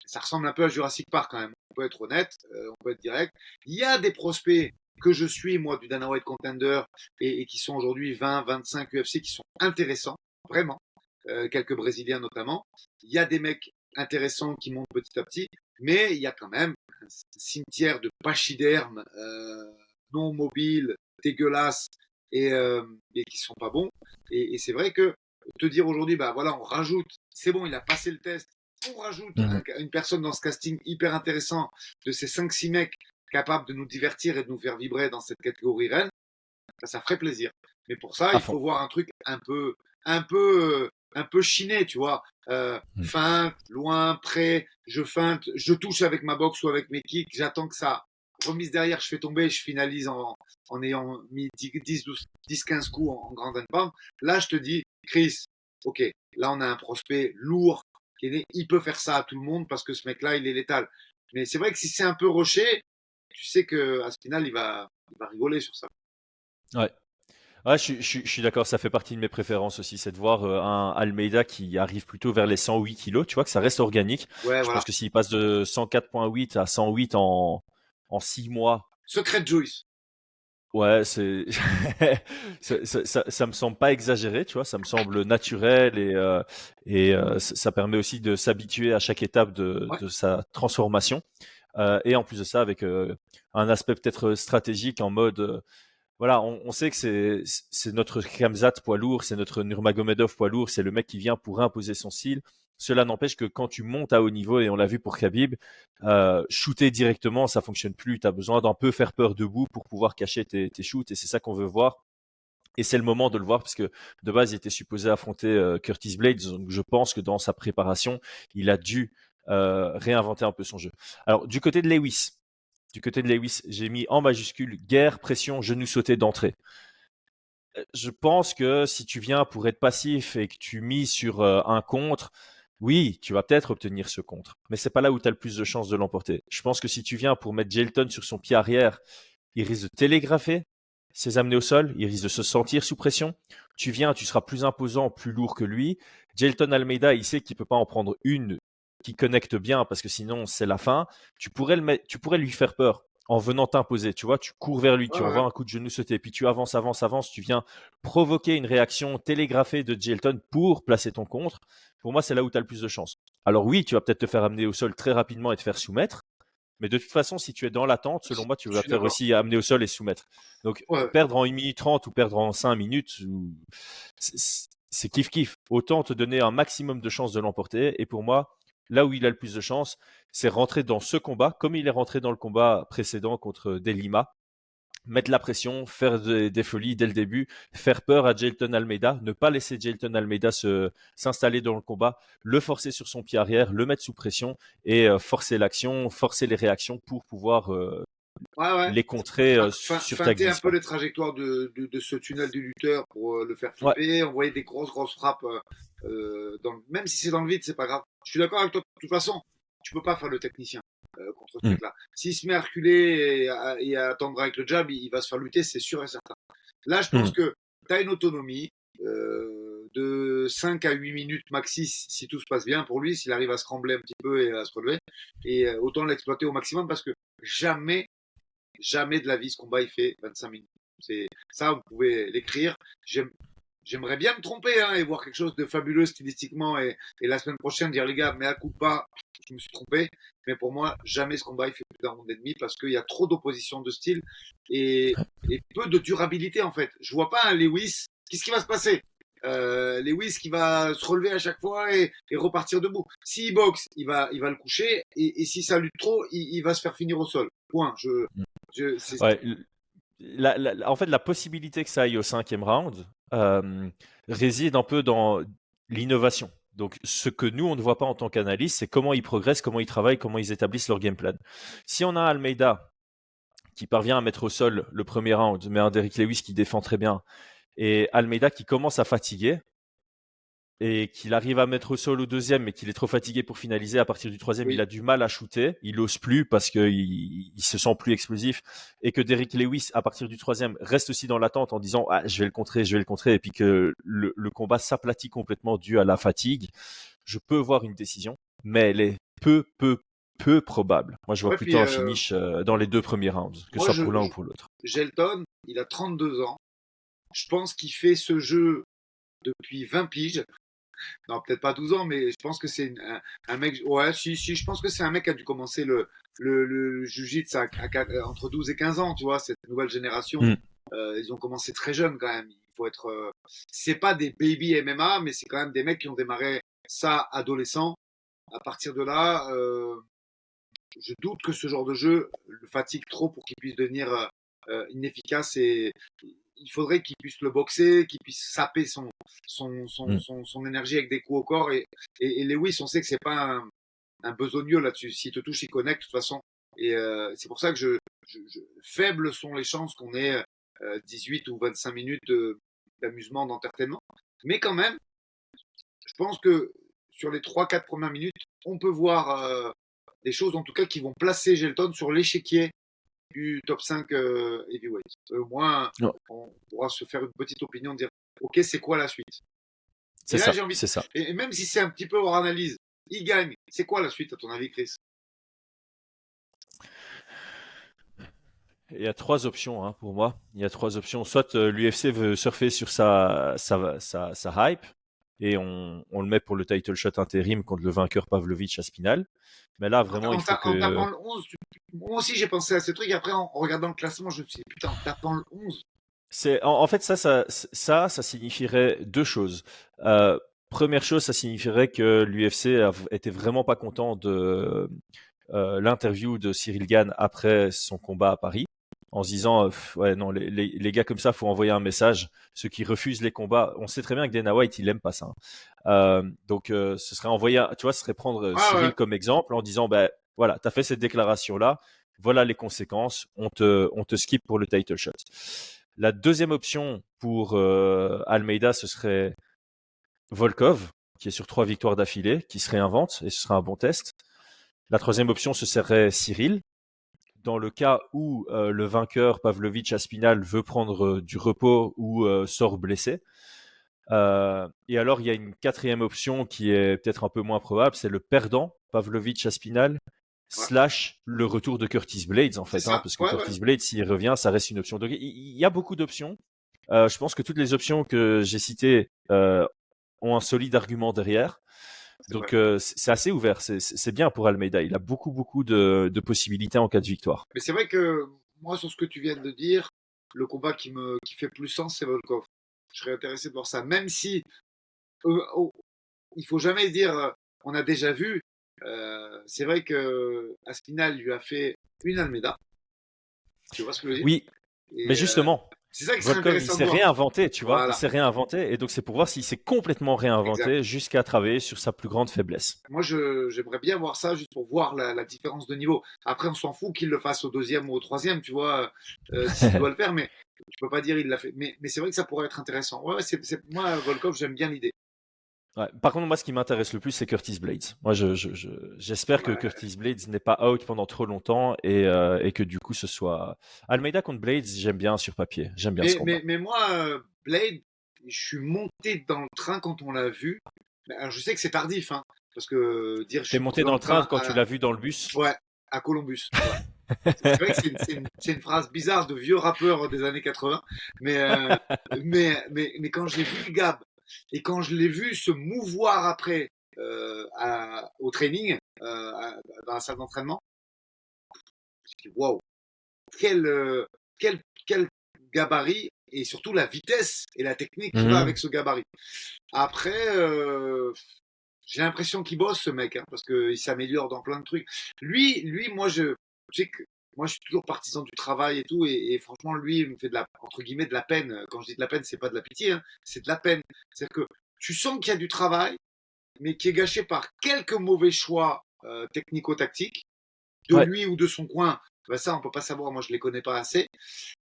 Ça ressemble un peu à Jurassic Park quand même. On peut être honnête, on peut être direct. Il y a des prospects que je suis, moi, du Dana White Contender et qui sont aujourd'hui 20, 25 UFC qui sont intéressants, vraiment. Quelques Brésiliens notamment. Il y a des mecs intéressants qui montent petit à petit, mais il y a quand même un cimetière de pachydermes non mobiles, dégueulasses et qui sont pas bons. Et c'est vrai que te dire aujourd'hui, bah voilà, on rajoute, c'est bon, il a passé le test, on rajoute mhm. une personne dans ce casting hyper intéressant de ces 5-6 mecs capables de nous divertir et de nous faire vibrer dans cette catégorie reine, ça ferait plaisir. Mais pour ça, À il fond. faut voir un truc un peu chiné, tu vois. Mm. Feinte, loin, près, je feinte, je touche avec ma boxe ou avec mes kicks, j'attends que ça remise derrière, je fais tomber, je finalise en ayant mis 10, 12, 10 15 coups en grand and pound. Là, je te dis, Chris, ok, là on a un prospect lourd, il peut faire ça à tout le monde parce que ce mec-là, il est létal. Mais c'est vrai que si c'est un peu rocher, tu sais que à Spinal, il va rigoler sur ça. Ouais. Ouais, je suis d'accord, ça fait partie de mes préférences aussi, c'est de voir un Almeida qui arrive plutôt vers les 108 kilos, tu vois, que ça reste organique. Ouais, Je pense voilà. que s'il passe de 104,8 à 108 en 6 mois, Secret Juice. ouais, c'est ça me semble pas exagéré, tu vois, ça me semble naturel et ça permet aussi de s'habituer à chaque étape Ouais. de sa transformation. Et en plus de ça, avec un aspect peut-être stratégique en mode voilà, on sait que c'est notre Khamzat poids lourd, c'est notre Nurmagomedov poids lourd, c'est le mec qui vient pour imposer son style. Cela n'empêche que quand tu montes à haut niveau, et on l'a vu pour Khabib, shooter directement, ça fonctionne plus. Tu as besoin d'un peu faire peur debout pour pouvoir cacher tes shoots, et c'est ça qu'on veut voir. Et c'est le moment de le voir parce que de base, il était supposé affronter Curtis Blades. Donc je pense que dans sa préparation, il a dû réinventer un peu son jeu. Alors, du côté de Lewis, j'ai mis en majuscule guerre, pression, genou sauté d'entrée. Je pense que si tu viens pour être passif et que tu mises sur un contre, oui, tu vas peut-être obtenir ce contre. Mais c'est pas là où tu as le plus de chances de l'emporter. Je pense que si tu viens pour mettre Jelton sur son pied arrière, il risque de télégrapher ses amenés au sol, il risque de se sentir sous pression. Tu viens, tu seras plus imposant, plus lourd que lui. Jelton Almeida, il sait qu'il peut pas en prendre une qui connecte bien parce que sinon c'est la fin. Tu pourrais lui faire peur en venant t'imposer. Tu vois, tu cours vers lui, Ouais, tu ouais. envoies un coup de genou sauté, puis tu avances, avances, avances. Tu viens provoquer une réaction télégraphée de Jelton pour placer ton contre. Pour moi, c'est là où tu as le plus de chance. Alors oui, tu vas peut-être te faire amener au sol très rapidement et te faire soumettre. Mais de toute façon, si tu es dans l'attente, selon moi, tu Je vas suis te faire d'accord. aussi amener au sol et soumettre. Donc, Ouais. perdre en 1 minute 30 ou perdre en 5 minutes, c'est kiff-kiff. Autant te donner un maximum de chances de l'emporter. Et pour moi, là où il a le plus de chances, c'est rentrer dans ce combat, comme il est rentré dans le combat précédent contre Delima, mettre la pression, faire des folies dès le début, faire peur à Jelton Almeida, ne pas laisser Jelton Almeida s'installer dans le combat, le forcer sur son pied arrière, le mettre sous pression et forcer l'action, forcer les réactions pour pouvoir Ouais, ouais. les contrer sur ta Feinter un glisse, peu quoi. les trajectoires de ce tunnel du lutteur pour le faire Ouais. flipper, envoyer des grosses frappes, même si c'est dans le vide, c'est pas grave. Je suis d'accord avec toi. De toute façon, tu peux pas faire le technicien contre ce Mm. mec-là. S'il se met à reculer et à attendre avec le jab, il va se faire lutter, c'est sûr et certain. Là, je pense Mm. que tu as une autonomie de 5 à 8 minutes maxi si tout se passe bien pour lui, s'il arrive à se trembler un petit peu et à se relever. Et autant l'exploiter au maximum parce que jamais de la vie, ce combat, il fait 25 minutes. Ça, vous pouvez l'écrire. J'aimerais bien me tromper et voir quelque chose de fabuleux stylistiquement et la semaine prochaine dire les gars, mais à coup pas, je me suis trompé. Mais pour moi, jamais ce combat il fait plus d'un round et demi parce qu'il y a trop d'opposition de style et peu de durabilité en fait. Je vois pas un Lewis. Qu'est-ce qui va se passer? Lewis qui va se relever à chaque fois et repartir debout. S'il boxe, il va le coucher et si ça lutte trop, il va se faire finir au sol. Point. Ouais, en fait, la possibilité que ça aille au 5e round réside un peu dans l'innovation. Donc, ce que nous, on ne voit pas en tant qu'analyste, c'est comment ils progressent, comment ils travaillent, comment ils établissent leur game plan. Si on a Almeida qui parvient à mettre au sol le premier round, mais un Derrick Lewis qui défend très bien, et Almeida qui commence à fatiguer, et qu'il arrive à mettre au sol au deuxième, mais qu'il est trop fatigué pour finaliser. À partir du troisième, il Oui. a du mal à shooter, il ose plus parce qu'il se sent plus explosif, et que Derrick Lewis, à partir du troisième, reste aussi dans l'attente en disant je vais le contrer, et puis que le combat s'aplatit complètement dû à la fatigue. Je peux voir une décision, mais elle est peu probable. Moi, je vois plutôt un finish dans les 2 premiers rounds, que ce soit pour l'un ou pour l'autre. Gelton, il a 32 ans. Je pense qu'il fait ce jeu depuis 20 piges. Non, peut-être pas 12 ans, mais je pense que c'est un mec. Ouais, si, je pense que c'est un mec qui a dû commencer le jiu-jitsu entre 12 et 15 ans, tu vois, cette nouvelle génération. Ils ont commencé très jeunes quand même. Il faut être. C'est pas des baby MMA, mais c'est quand même des mecs qui ont démarré ça adolescent. À partir de là, je doute que ce genre de jeu le fatigue trop pour qu'il puisse devenir inefficace et il faudrait qu'il puisse le boxer, qu'il puisse saper son énergie avec des coups au corps et Lewis, on sait que c'est pas un besogneux là-dessus. S'il te touche, il connecte de toute façon. Et c'est pour ça que faibles sont les chances qu'on ait 18 ou 25 minutes d'amusement, d'entertainment. Mais quand même, je pense que sur les 3-4 premières minutes, on peut voir des choses en tout cas qui vont placer Gelton sur l'échiquier du top 5 heavyweight. Au moins, Ouais. on pourra se faire une petite opinion, dire ok, c'est quoi la suite? C'est Et là, ça, c'est ça. Et même si c'est un petit peu hors analyse, il gagne. C'est quoi la suite à ton avis, Chris? Il y a 3 options pour moi. Il y a 3 options. Soit l'UFC veut surfer sur sa hype et on le met pour le title shot intérim contre le vainqueur Pavlovich Aspinal. Mais là, vraiment, il faut En que. tapant le 11, moi aussi j'ai pensé à ces trucs. Après, en regardant le classement, je me suis dit, putain, en tapant le 11. En fait, ça signifierait 2 choses. Première chose, ça signifierait que l'UFC était vraiment pas content de l'interview de Cyril Gane après son combat à Paris, en se disant ouais non les gars comme ça faut envoyer un message. Ceux qui refusent les combats, on sait très bien que Dana White il aime pas ça. Donc ce serait envoyer, tu vois, ce serait prendre Cyril comme exemple en disant ben voilà, t'as fait cette déclaration là, voilà les conséquences, on te skip pour le title shot. La deuxième option pour Almeida, ce serait Volkov, qui est sur 3 victoires d'affilée, qui se réinvente, et ce serait un bon test. La troisième option, ce serait Cyril. Dans le cas où le vainqueur Pavlovich Aspinal veut prendre du repos ou sort blessé. Et alors, il y a une quatrième option qui est peut-être un peu moins probable, c'est le perdant Pavlovich Aspinal / le retour de Curtis Blades en fait, parce que Curtis Blades, s'il revient, ça reste une option. Donc, il y a beaucoup d'options. Je pense que toutes les options que j'ai citées ont un solide argument derrière. Donc c'est assez ouvert, c'est bien pour Almeida. Il a beaucoup de possibilités en cas de victoire. Mais c'est vrai que moi, sur ce que tu viens de dire, le combat qui fait plus sens, c'est Volkov. Je serais intéressé de voir ça, même si il faut jamais dire on a déjà vu. C'est vrai que Aspinal lui a fait une Almeida. Tu vois ce que je veux dire? Oui, mais justement, c'est ça qui serait Volkov, il intéressant de s'est voir. réinventé, tu vois. Voilà. Il s'est réinventé, et donc c'est pour voir s'il s'est complètement réinventé jusqu'à travailler sur sa plus grande faiblesse. Moi, j'aimerais bien voir ça juste pour voir la différence de niveau. Après, on s'en fout qu'il le fasse au 2e ou au 3e, tu vois, s'il doit le faire, mais tu peux pas dire il l'a fait. Mais c'est vrai que ça pourrait être intéressant. Ouais, moi, Volkov, j'aime bien l'idée. Ouais. Par contre, moi, ce qui m'intéresse le plus, c'est Curtis Blades. Moi, j'espère que Curtis Blades n'est pas out pendant trop longtemps et que du coup, ce soit Almeida contre Blades. J'aime bien sur papier. J'aime bien ce combat. Mais moi, Blade, je suis monté dans le train quand on l'a vu. Alors, je sais que c'est tardif, parce que dire. T'es monté dans le train quand tu l'as vu dans le bus. Ouais, à Columbus. Ouais. C'est vrai que c'est une phrase bizarre de vieux rappeur des années 80, mais, mais quand j'ai vu le Gab et quand je l'ai vu se mouvoir après au training, dans la salle d'entraînement, je me dis waouh, quel, quel gabarit et surtout la vitesse et la technique qui va avec Mhm. ce gabarit. Après, j'ai l'impression qu'il bosse ce mec, hein, parce qu'il s'améliore dans plein de trucs. Lui, moi je sais que moi je suis toujours partisan du travail et tout, et franchement lui il me fait de la entre guillemets de la peine. Quand je dis de la peine, c'est pas de la pitié, hein, c'est de la peine. C'est-à-dire que tu sens qu'il y a du travail, mais qui est gâché par quelques mauvais choix technico-tactiques de Ouais, lui ou de son coin. Ben ça, on peut pas savoir. Moi, je les connais pas assez.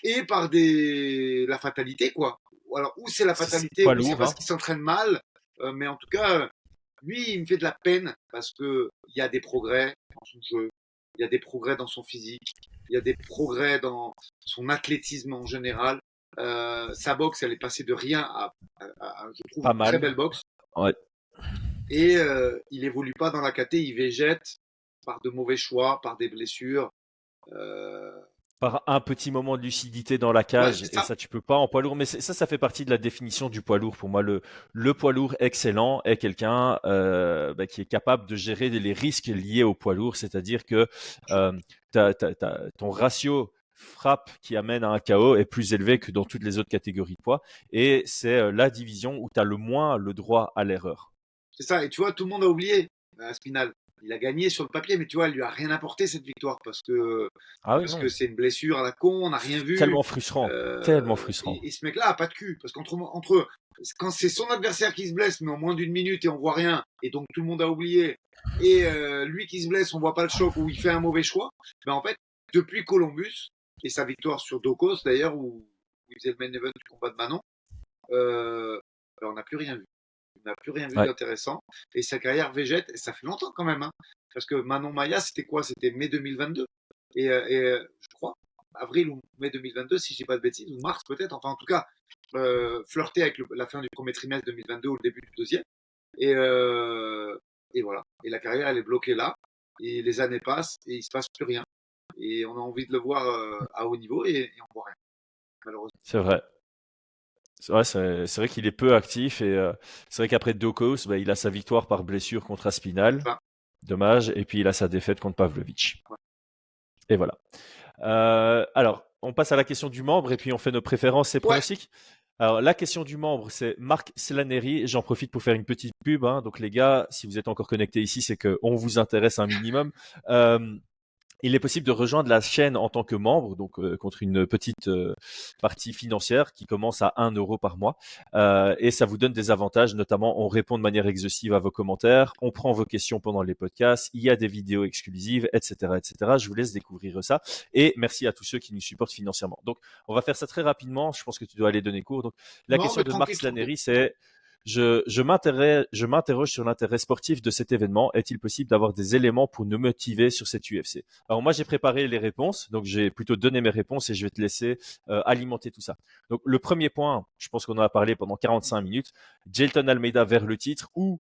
Et par la fatalité, quoi. Ou alors, ou c'est la c'est fatalité, poids ou c'est lourd, parce hein. qu'il s'entraîne mal. Mais en tout cas, lui, il me fait de la peine parce que il y a des progrès dans son jeu, il y a des progrès dans son physique, il y a des progrès dans son athlétisme en général. Sa boxe, elle est passée de rien je trouve, Pas une très mal. belle boxe. Ouais. Et il évolue pas dans la caté, il végète par de mauvais choix, par des blessures. Euh, Par un petit moment de lucidité dans la ouais, cage, c'est et ça. ça, tu peux pas en poids lourd. Mais ça fait partie de la définition du poids lourd. Pour moi, le poids lourd excellent est quelqu'un qui est capable de gérer les risques liés au poids lourd. C'est-à-dire que euh, ton ratio frappe qui amène à un KO est plus élevé que dans toutes les autres catégories de poids. Et c'est la division où tu as le moins le droit à l'erreur. C'est ça. Et tu vois, tout le monde a oublié Spinal. Il a gagné sur le papier, mais tu vois, elle lui a rien apporté cette victoire Ah oui, parce non. que c'est une blessure à la con, on n'a rien vu. Tellement frustrant. Tellement frustrant. Et ce mec-là a pas de cul, parce entre quand c'est son adversaire qui se blesse, mais en moins d'une minute et on voit rien, et donc tout le monde a oublié, et lui qui se blesse, on voit pas le choc ou il fait un mauvais choix. Ben en fait, depuis Columbus et sa victoire sur Dokos d'ailleurs, où il faisait le main event du combat de Manon, ben, on n'a plus rien vu. On n'a plus rien vu Ouais. d'intéressant. Et sa carrière végète, et ça fait longtemps quand même. Hein, parce que Manon Maya, c'était quoi? C'était mai 2022. Je crois, avril ou mai 2022, si je dis pas de bêtises, ou mars peut-être. Enfin, en tout cas, flirter avec la fin du premier trimestre 2022 ou le début du deuxième. Et, euh, et voilà. Et la carrière, elle est bloquée là. Et les années passent et il se passe plus rien. Et on a envie de le voir à haut niveau et on voit rien, malheureusement. C'est vrai. C'est vrai qu'il est peu actif et c'est vrai qu'après Dokos, bah, il a sa victoire par blessure contre Aspinal, Enfin, dommage, et puis il a sa défaite contre Pavlovich. ouais. Et voilà. Alors, on passe à la question du membre et puis on fait nos préférences et Ouais, pronostics. Alors, la question du membre, c'est Marc Slaneri. J'en profite pour faire une petite pub, hein. Donc, les gars, si vous êtes encore connectés ici, c'est qu'on vous intéresse un minimum. Euh, Il est possible de rejoindre la chaîne en tant que membre, donc contre une petite partie financière qui commence à 1 € par mois. Et ça vous donne des avantages, notamment on répond de manière exhaustive à vos commentaires, on prend vos questions pendant les podcasts, il y a des vidéos exclusives, etc., etc. Je vous laisse découvrir ça. Et merci à tous ceux qui nous supportent financièrement. Donc, on va faire ça très rapidement. Je pense que tu dois aller donner cours. Donc, la non, question mais de Marc tranquille, tranquille. Slanery, c'est je m'interroge sur l'intérêt sportif de cet événement. Est-il possible d'avoir des éléments pour nous motiver sur cette UFC? Alors moi j'ai préparé les réponses, donc j'ai plutôt donné mes réponses et je vais te laisser alimenter tout ça. Donc le premier point, je pense qu'on en a parlé pendant 45 minutes, Jailton Almeida vers le titre ou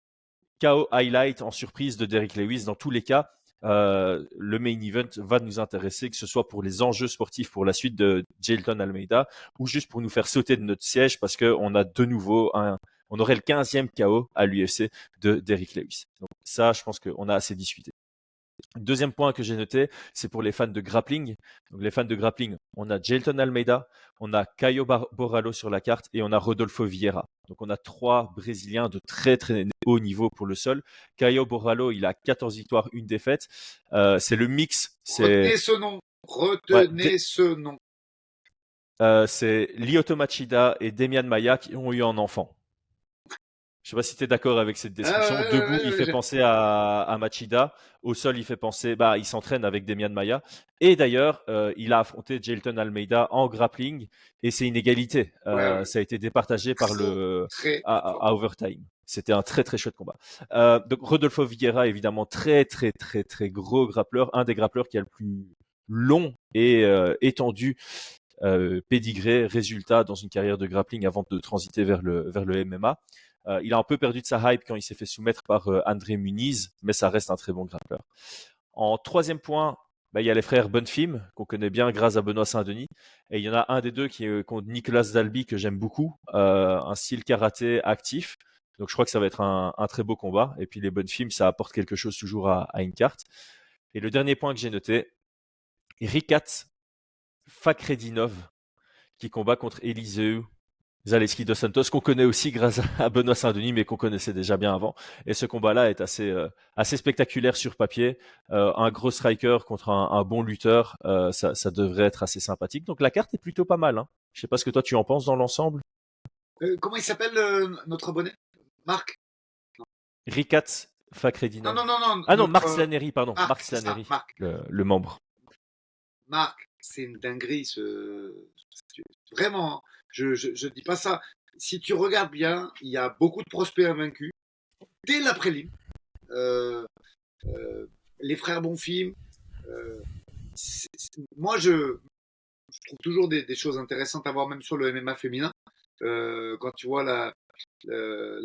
KO highlight en surprise de Derrick Lewis. Dans tous les cas, le main event va nous intéresser, que ce soit pour les enjeux sportifs pour la suite de Jailton Almeida ou juste pour nous faire sauter de notre siège parce qu'on a de nouveau on aurait le 15e KO à l'UFC de Derrick Lewis. Donc ça, je pense qu'on a assez discuté. Deuxième point que j'ai noté, c'est pour les fans de grappling. Donc, les fans de grappling, on a Jailton Almeida, on a Caio Borralho sur la carte et on a Rodolfo Vieira. Donc on a trois Brésiliens de très très haut niveau pour le sol. Caio Borralho, il a 14 victoires, une défaite. C'est le mix. Retenez ce nom. Ouais, Retenez ce nom. c'est Lyoto Machida et Demian Maia qui ont eu un enfant. Je sais pas si tu es d'accord avec cette description. Debout, il fait penser à Machida. Au sol, il fait penser, bah, il s'entraîne avec Demian Maia. Et d'ailleurs, il a affronté Jailton Almeida en grappling et c'est une égalité. Ouais, ouais. Ça a été départagé par Très, très fort. à overtime. C'était un très très chouette combat. Donc Rodolfo Vieira, évidemment, très très très très gros grappleur, un des grappleurs qui a le plus long et étendu pédigré, résultat dans une carrière de grappling avant de transiter vers le MMA. Il a un peu perdu de sa hype quand il s'est fait soumettre par André Muniz, mais ça reste un très bon grappleur. En troisième point, Bah, il y a les frères Bonfim, qu'on connaît bien grâce à Benoît Saint-Denis. Et il y en a un des deux qui est contre Nicolas Dalby, que j'aime beaucoup. Un style karaté actif. Donc je crois que ça va être un très beau combat. Et puis les Bonfim, ça apporte quelque chose toujours à une carte. Et le dernier point que j'ai noté, Rikat Fakhretdinov, qui combat contre Eliseu Zaleski dos Santos, qu'on connaît aussi grâce à Benoît Saint-Denis, mais qu'on connaissait déjà bien avant. Et ce combat-là est assez spectaculaire sur papier. Un gros striker contre un bon lutteur, ça devrait être assez sympathique. Donc la carte est plutôt pas mal. Hein. Je sais pas ce que toi tu en penses dans l'ensemble. Comment il s'appelle notre abonné? Marc? Rikat Non, Fakhretdinov. non, non, non, Ah non, notre Marc Slanery, pardon. Marc, Marc c'est ça, Slanery, Marc. le membre. Marc, c'est une dinguerie, vraiment, hein. Je dis pas ça. Si tu regardes bien, il y a beaucoup de prospects invaincus. Dès la prélim, euh, euh, les frères Bonfim, euh, moi je trouve toujours des choses intéressantes à voir, même sur le MMA féminin. Quand tu vois la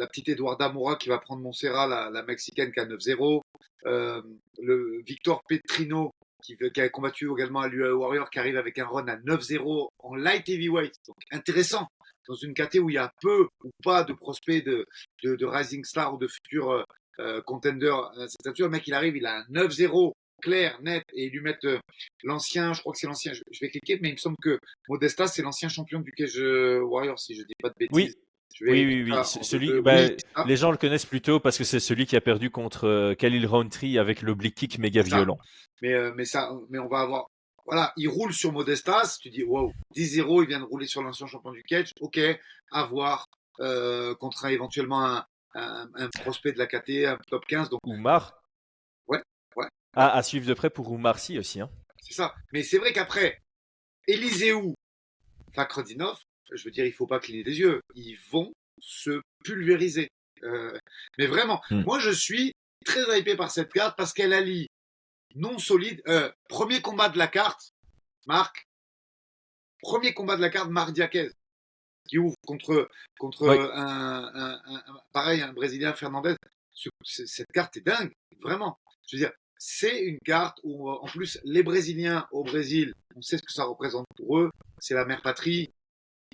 petite Eduarda Moura qui va prendre Montserrat, la mexicaine qui a 9-0, le Victor Petrino qui a combattu également à l'UA Warrior qui arrive avec un run à 9-0 en light heavyweight, donc intéressant dans une catégorie où il y a peu ou pas de prospects de rising star ou de futurs contenders. C'est-à-dire le mec il arrive, il a un 9-0 clair, net, et ils lui mettent l'ancien, je crois que c'est l'ancien, je vais cliquer, mais il me semble que Modesta, c'est l'ancien champion du Cage Warrior, si je dis pas de bêtises. Oui, Je oui, vérifie oui, oui. ça Bah, oui, c'est les gens le connaissent plutôt parce que c'est celui qui a perdu contre Khalil Rountree avec l'oblique kick méga ça. violent. Mais on va avoir. Voilà, il roule sur Modestas, tu dis, wow, 10-0, il vient de rouler sur l'ancien champion du catch, ok, à voir contre éventuellement un prospect de la KT, un top 15, donc Oumar, ouais, ouais, ouais, à suivre de près pour Oumar Sy aussi. Hein. c'est ça. Mais c'est vrai qu'après, Eliseu, Fakhretdinov, je veux dire, il faut pas cligner des yeux. Ils vont se pulvériser. Mais vraiment, Hmm. moi, je suis très hypé par cette carte parce qu'elle allie non solide. Premier combat de la carte, Marc. Premier combat de la carte, Marc Diaquez, qui ouvre contre Oui. pareil, un Brésilien, Fernandez. Cette carte est dingue, vraiment. Je veux dire, c'est une carte où, en plus, les Brésiliens au Brésil, on sait ce que ça représente pour eux. C'est la mère patrie,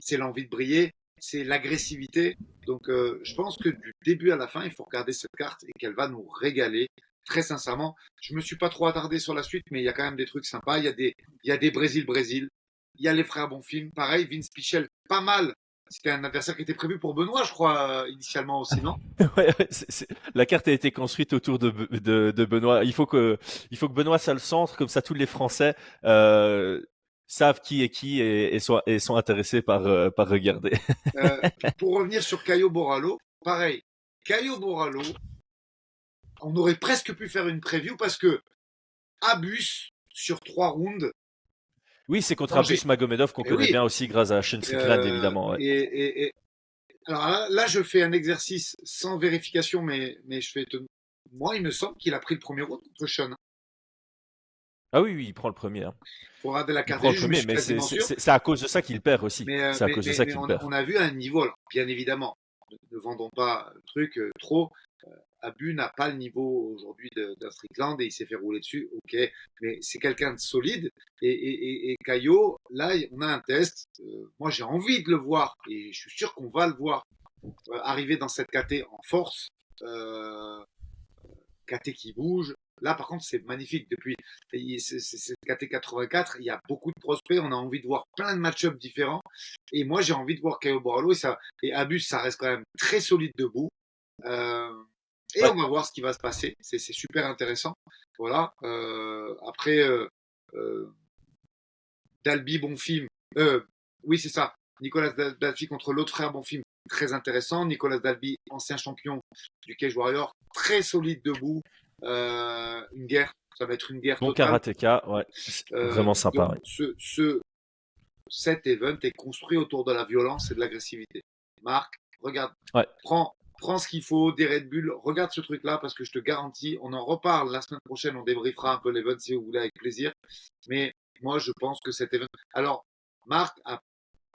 c'est l'envie de briller, c'est l'agressivité. Donc, je pense que du début à la fin, il faut regarder cette carte et qu'elle va nous régaler. Très sincèrement, je me suis pas trop attardé sur la suite, mais il y a quand même des trucs sympas. Il y a des Brésil-Brésil. Il y a les frères Bonfim. Pareil, Vince Pichel, pas mal. C'était un adversaire qui était prévu pour Benoît, je crois, initialement aussi, non? Ouais, ouais, la carte a été construite autour de Benoît. Il faut que Benoît soit le centre, comme ça tous les Français savent qui est qui et sont intéressés par regarder. Euh, pour revenir sur Caio Borralho, pareil. Caio Borralho, on aurait presque pu faire une preview parce que Abus sur 3 rounds, Oui, c'est contre danger. Abus Magomedov qu'on Et connaît oui, bien aussi grâce à Sean Strickland, évidemment. Ouais. alors là, je fais un exercice sans vérification, mais moi, il me semble qu'il a pris le premier round contre Sean. Ah oui, oui, il prend le premier. Hein. Il faut regarder la Il carte prend des le juges, je me premier, suis mais c'est quasiment c'est- sûr. c'est- c'est à cause de ça qu'il perd aussi. C'est à cause de ça qu'il perd. On a vu un niveau, alors, bien évidemment, ne vendons pas le truc trop. Abu n'a pas le niveau aujourd'hui d'un Strickland et il s'est fait rouler dessus, ok, mais c'est quelqu'un de solide. Et Caio, là, on a un test. Moi, j'ai envie de le voir et je suis sûr qu'on va le voir arriver dans cette KT en force. Euh, KT qui bouge. Là, par contre, c'est magnifique. Depuis cette KT 84, il y a beaucoup de prospects. On a envie de voir plein de match-ups différents. Et moi, j'ai envie de voir Caio Borralho et Abus, ça reste quand même très solide debout. Euh, et Ouais. on va voir ce qui va se passer. C'est super intéressant. Voilà. Après, Dalby Bonfim. Oui, c'est ça. Nicolas Dalby contre l'autre frère Bonfim. Très intéressant. Nicolas Dalby, ancien champion du Cage Warrior. Très solide debout. Une guerre. Ça va être une guerre Bon totale. karatéka, ouais. C'est vraiment sympa. Donc, Ouais. cet event est construit autour de la violence et de l'agressivité. Marc, regarde, Ouais. prends ce qu'il faut, des Red Bull, regarde ce truc-là parce que je te garantis, on en reparle la semaine prochaine, on débriefera un peu l'event si vous voulez avec plaisir. Mais moi, je pense que cet event. Alors, Marc,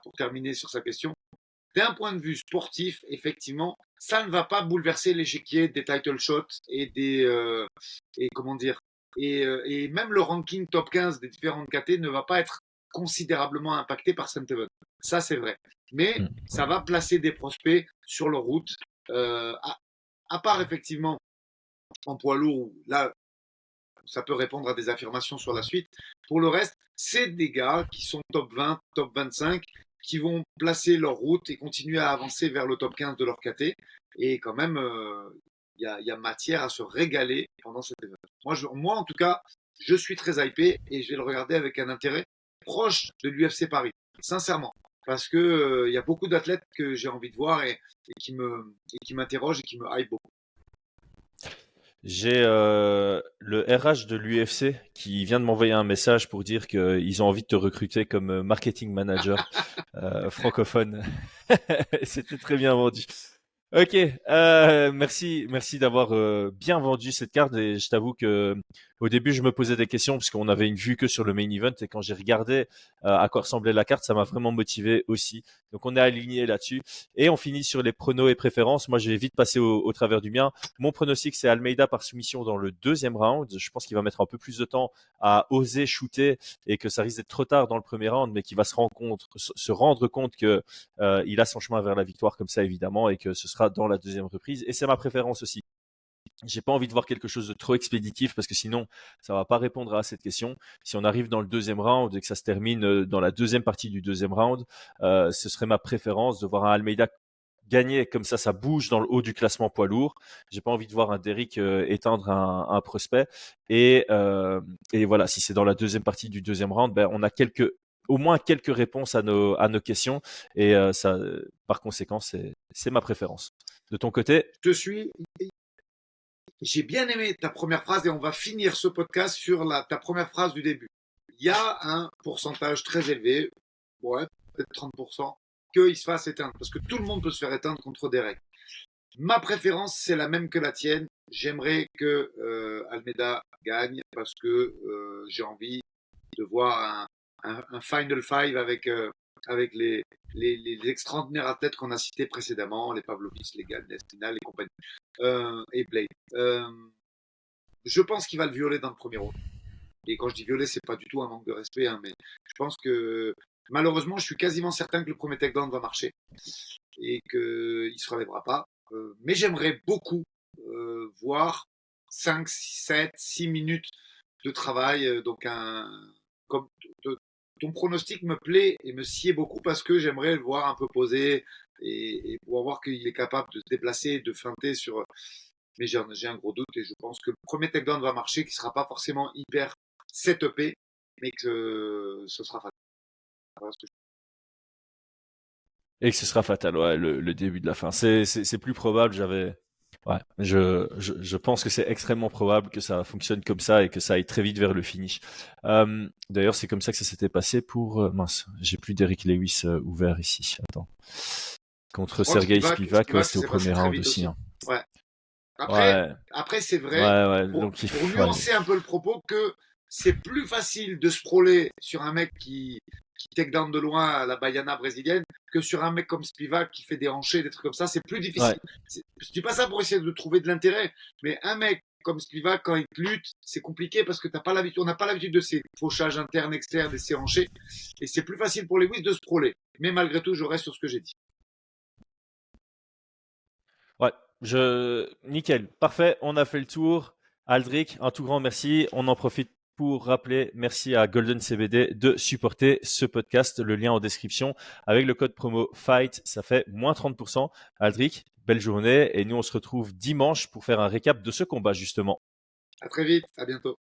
pour terminer sur sa question, d'un point de vue sportif, effectivement, ça ne va pas bouleverser l'échiquier des title shots et des comment dire Et même le ranking top 15 des différentes KT ne va pas être considérablement impacté par Saint-Even. Ça, c'est vrai. Mais ça va placer des prospects sur leur route. À part effectivement en poids lourd, où là, ça peut répondre à des affirmations sur la suite. Pour le reste, c'est des gars qui sont top 20, top 25, qui vont placer leur route et continuer à avancer vers le top 15 de leur KT. Et quand même, il y a matière à se régaler pendant cet événement. Moi, en tout cas, je suis très hypé et je vais le regarder avec un intérêt proche de l'UFC Paris, sincèrement. Parce que y a beaucoup d'athlètes que j'ai envie de voir et qui m'interrogent et qui me hype beaucoup. J'ai le RH de l'UFC qui vient de m'envoyer un message pour dire qu'ils ont envie de te recruter comme marketing manager francophone. C'était très bien vendu. Ok, merci d'avoir bien vendu cette carte et je t'avoue que au début je me posais des questions parce qu'on avait une vue que sur le main event et quand j'ai regardé à quoi ressemblait la carte, ça m'a vraiment motivé aussi. Donc on est aligné là-dessus et on finit sur les pronos et préférences. Moi je vais vite passer au travers du mien. Mon pronostic c'est Almeida par soumission dans le deuxième round. Je pense qu'il va mettre un peu plus de temps à oser shooter et que ça risque d'être trop tard dans le premier round, mais qu'il va se rendre compte que il a son chemin vers la victoire comme ça évidemment et que ce sera dans la deuxième reprise et c'est ma préférence aussi. J'ai pas envie de voir quelque chose de trop expéditif parce que sinon ça va pas répondre à cette question. Si on arrive dans le deuxième round et que ça se termine dans la deuxième partie du deuxième round, ce serait ma préférence de voir un Almeida gagner comme ça bouge dans le haut du classement poids lourd. J'ai pas envie de voir un Derrick éteindre un prospect et voilà, si c'est dans la deuxième partie du deuxième round, ben on a au moins quelques réponses à nos questions et ça, par conséquent, c'est ma préférence. De ton côté? J'ai bien aimé ta première phrase et on va finir ce podcast sur ta première phrase du début. Il y a un pourcentage très élevé, ouais, peut-être 30%, qu'il se fasse éteindre parce que tout le monde peut se faire éteindre contre Derek. Ma préférence, c'est la même que la tienne. J'aimerais que Almeida gagne parce que j'ai envie de voir un Final Five avec les extraordinaires athlètes qu'on a cités précédemment, les Pavlovich, les Galnes, les compagnies, et Blade. Je pense qu'il va le violer dans le premier round. Et quand je dis violer, c'est pas du tout un manque de respect, hein, mais je pense que malheureusement, je suis quasiment certain que le premier takedown va marcher et qu'il ne se relèvera pas. Mais j'aimerais beaucoup voir 5, 7, 6 minutes de travail. Donc, comme ton pronostic me plaît et me sied beaucoup parce que j'aimerais le voir un peu posé et pouvoir voir qu'il est capable de se déplacer, de feinter sur. Mais j'ai un gros doute et je pense que le premier takedown va marcher, qui ne sera pas forcément hyper setupé, mais que ce sera fatal. Voilà ce que Et que ce sera fatal, ouais, le début de la fin. C'est plus probable, ouais, je pense que c'est extrêmement probable que ça fonctionne comme ça et que ça aille très vite vers le finish. D'ailleurs, c'est comme ça que ça s'était passé pour, mince, j'ai plus d'Eric Lewis ouvert ici. Attends. Contre Sergei Spivak, ouais, c'était au premier round aussi. Hein. Ouais. Ouais. Après, c'est vrai, pour nuancer un peu le propos, que c'est plus facile de sprawler sur un mec qui take down de loin à la Baiana brésilienne que sur un mec comme Spivak qui fait des hanchés, des trucs comme ça. C'est plus difficile. Ouais. Je dis pas ça pour essayer de trouver de l'intérêt, mais un mec comme Spivak, quand il lutte, c'est compliqué parce que on n'a pas l'habitude de ces fauchages internes, externes, de ces hanchés. Et c'est plus facile pour Lewis de sprawler. Mais malgré tout, je reste sur ce que j'ai dit. Ouais, nickel, parfait, on a fait le tour. Aldric, un tout grand merci. On en profite pour rappeler, merci à Golden CBD de supporter ce podcast. Le lien en description. Avec le code promo FIGHT, ça fait moins 30%. Aldric, belle journée. Et nous, on se retrouve dimanche pour faire un récap de ce combat, justement. À très vite, à bientôt.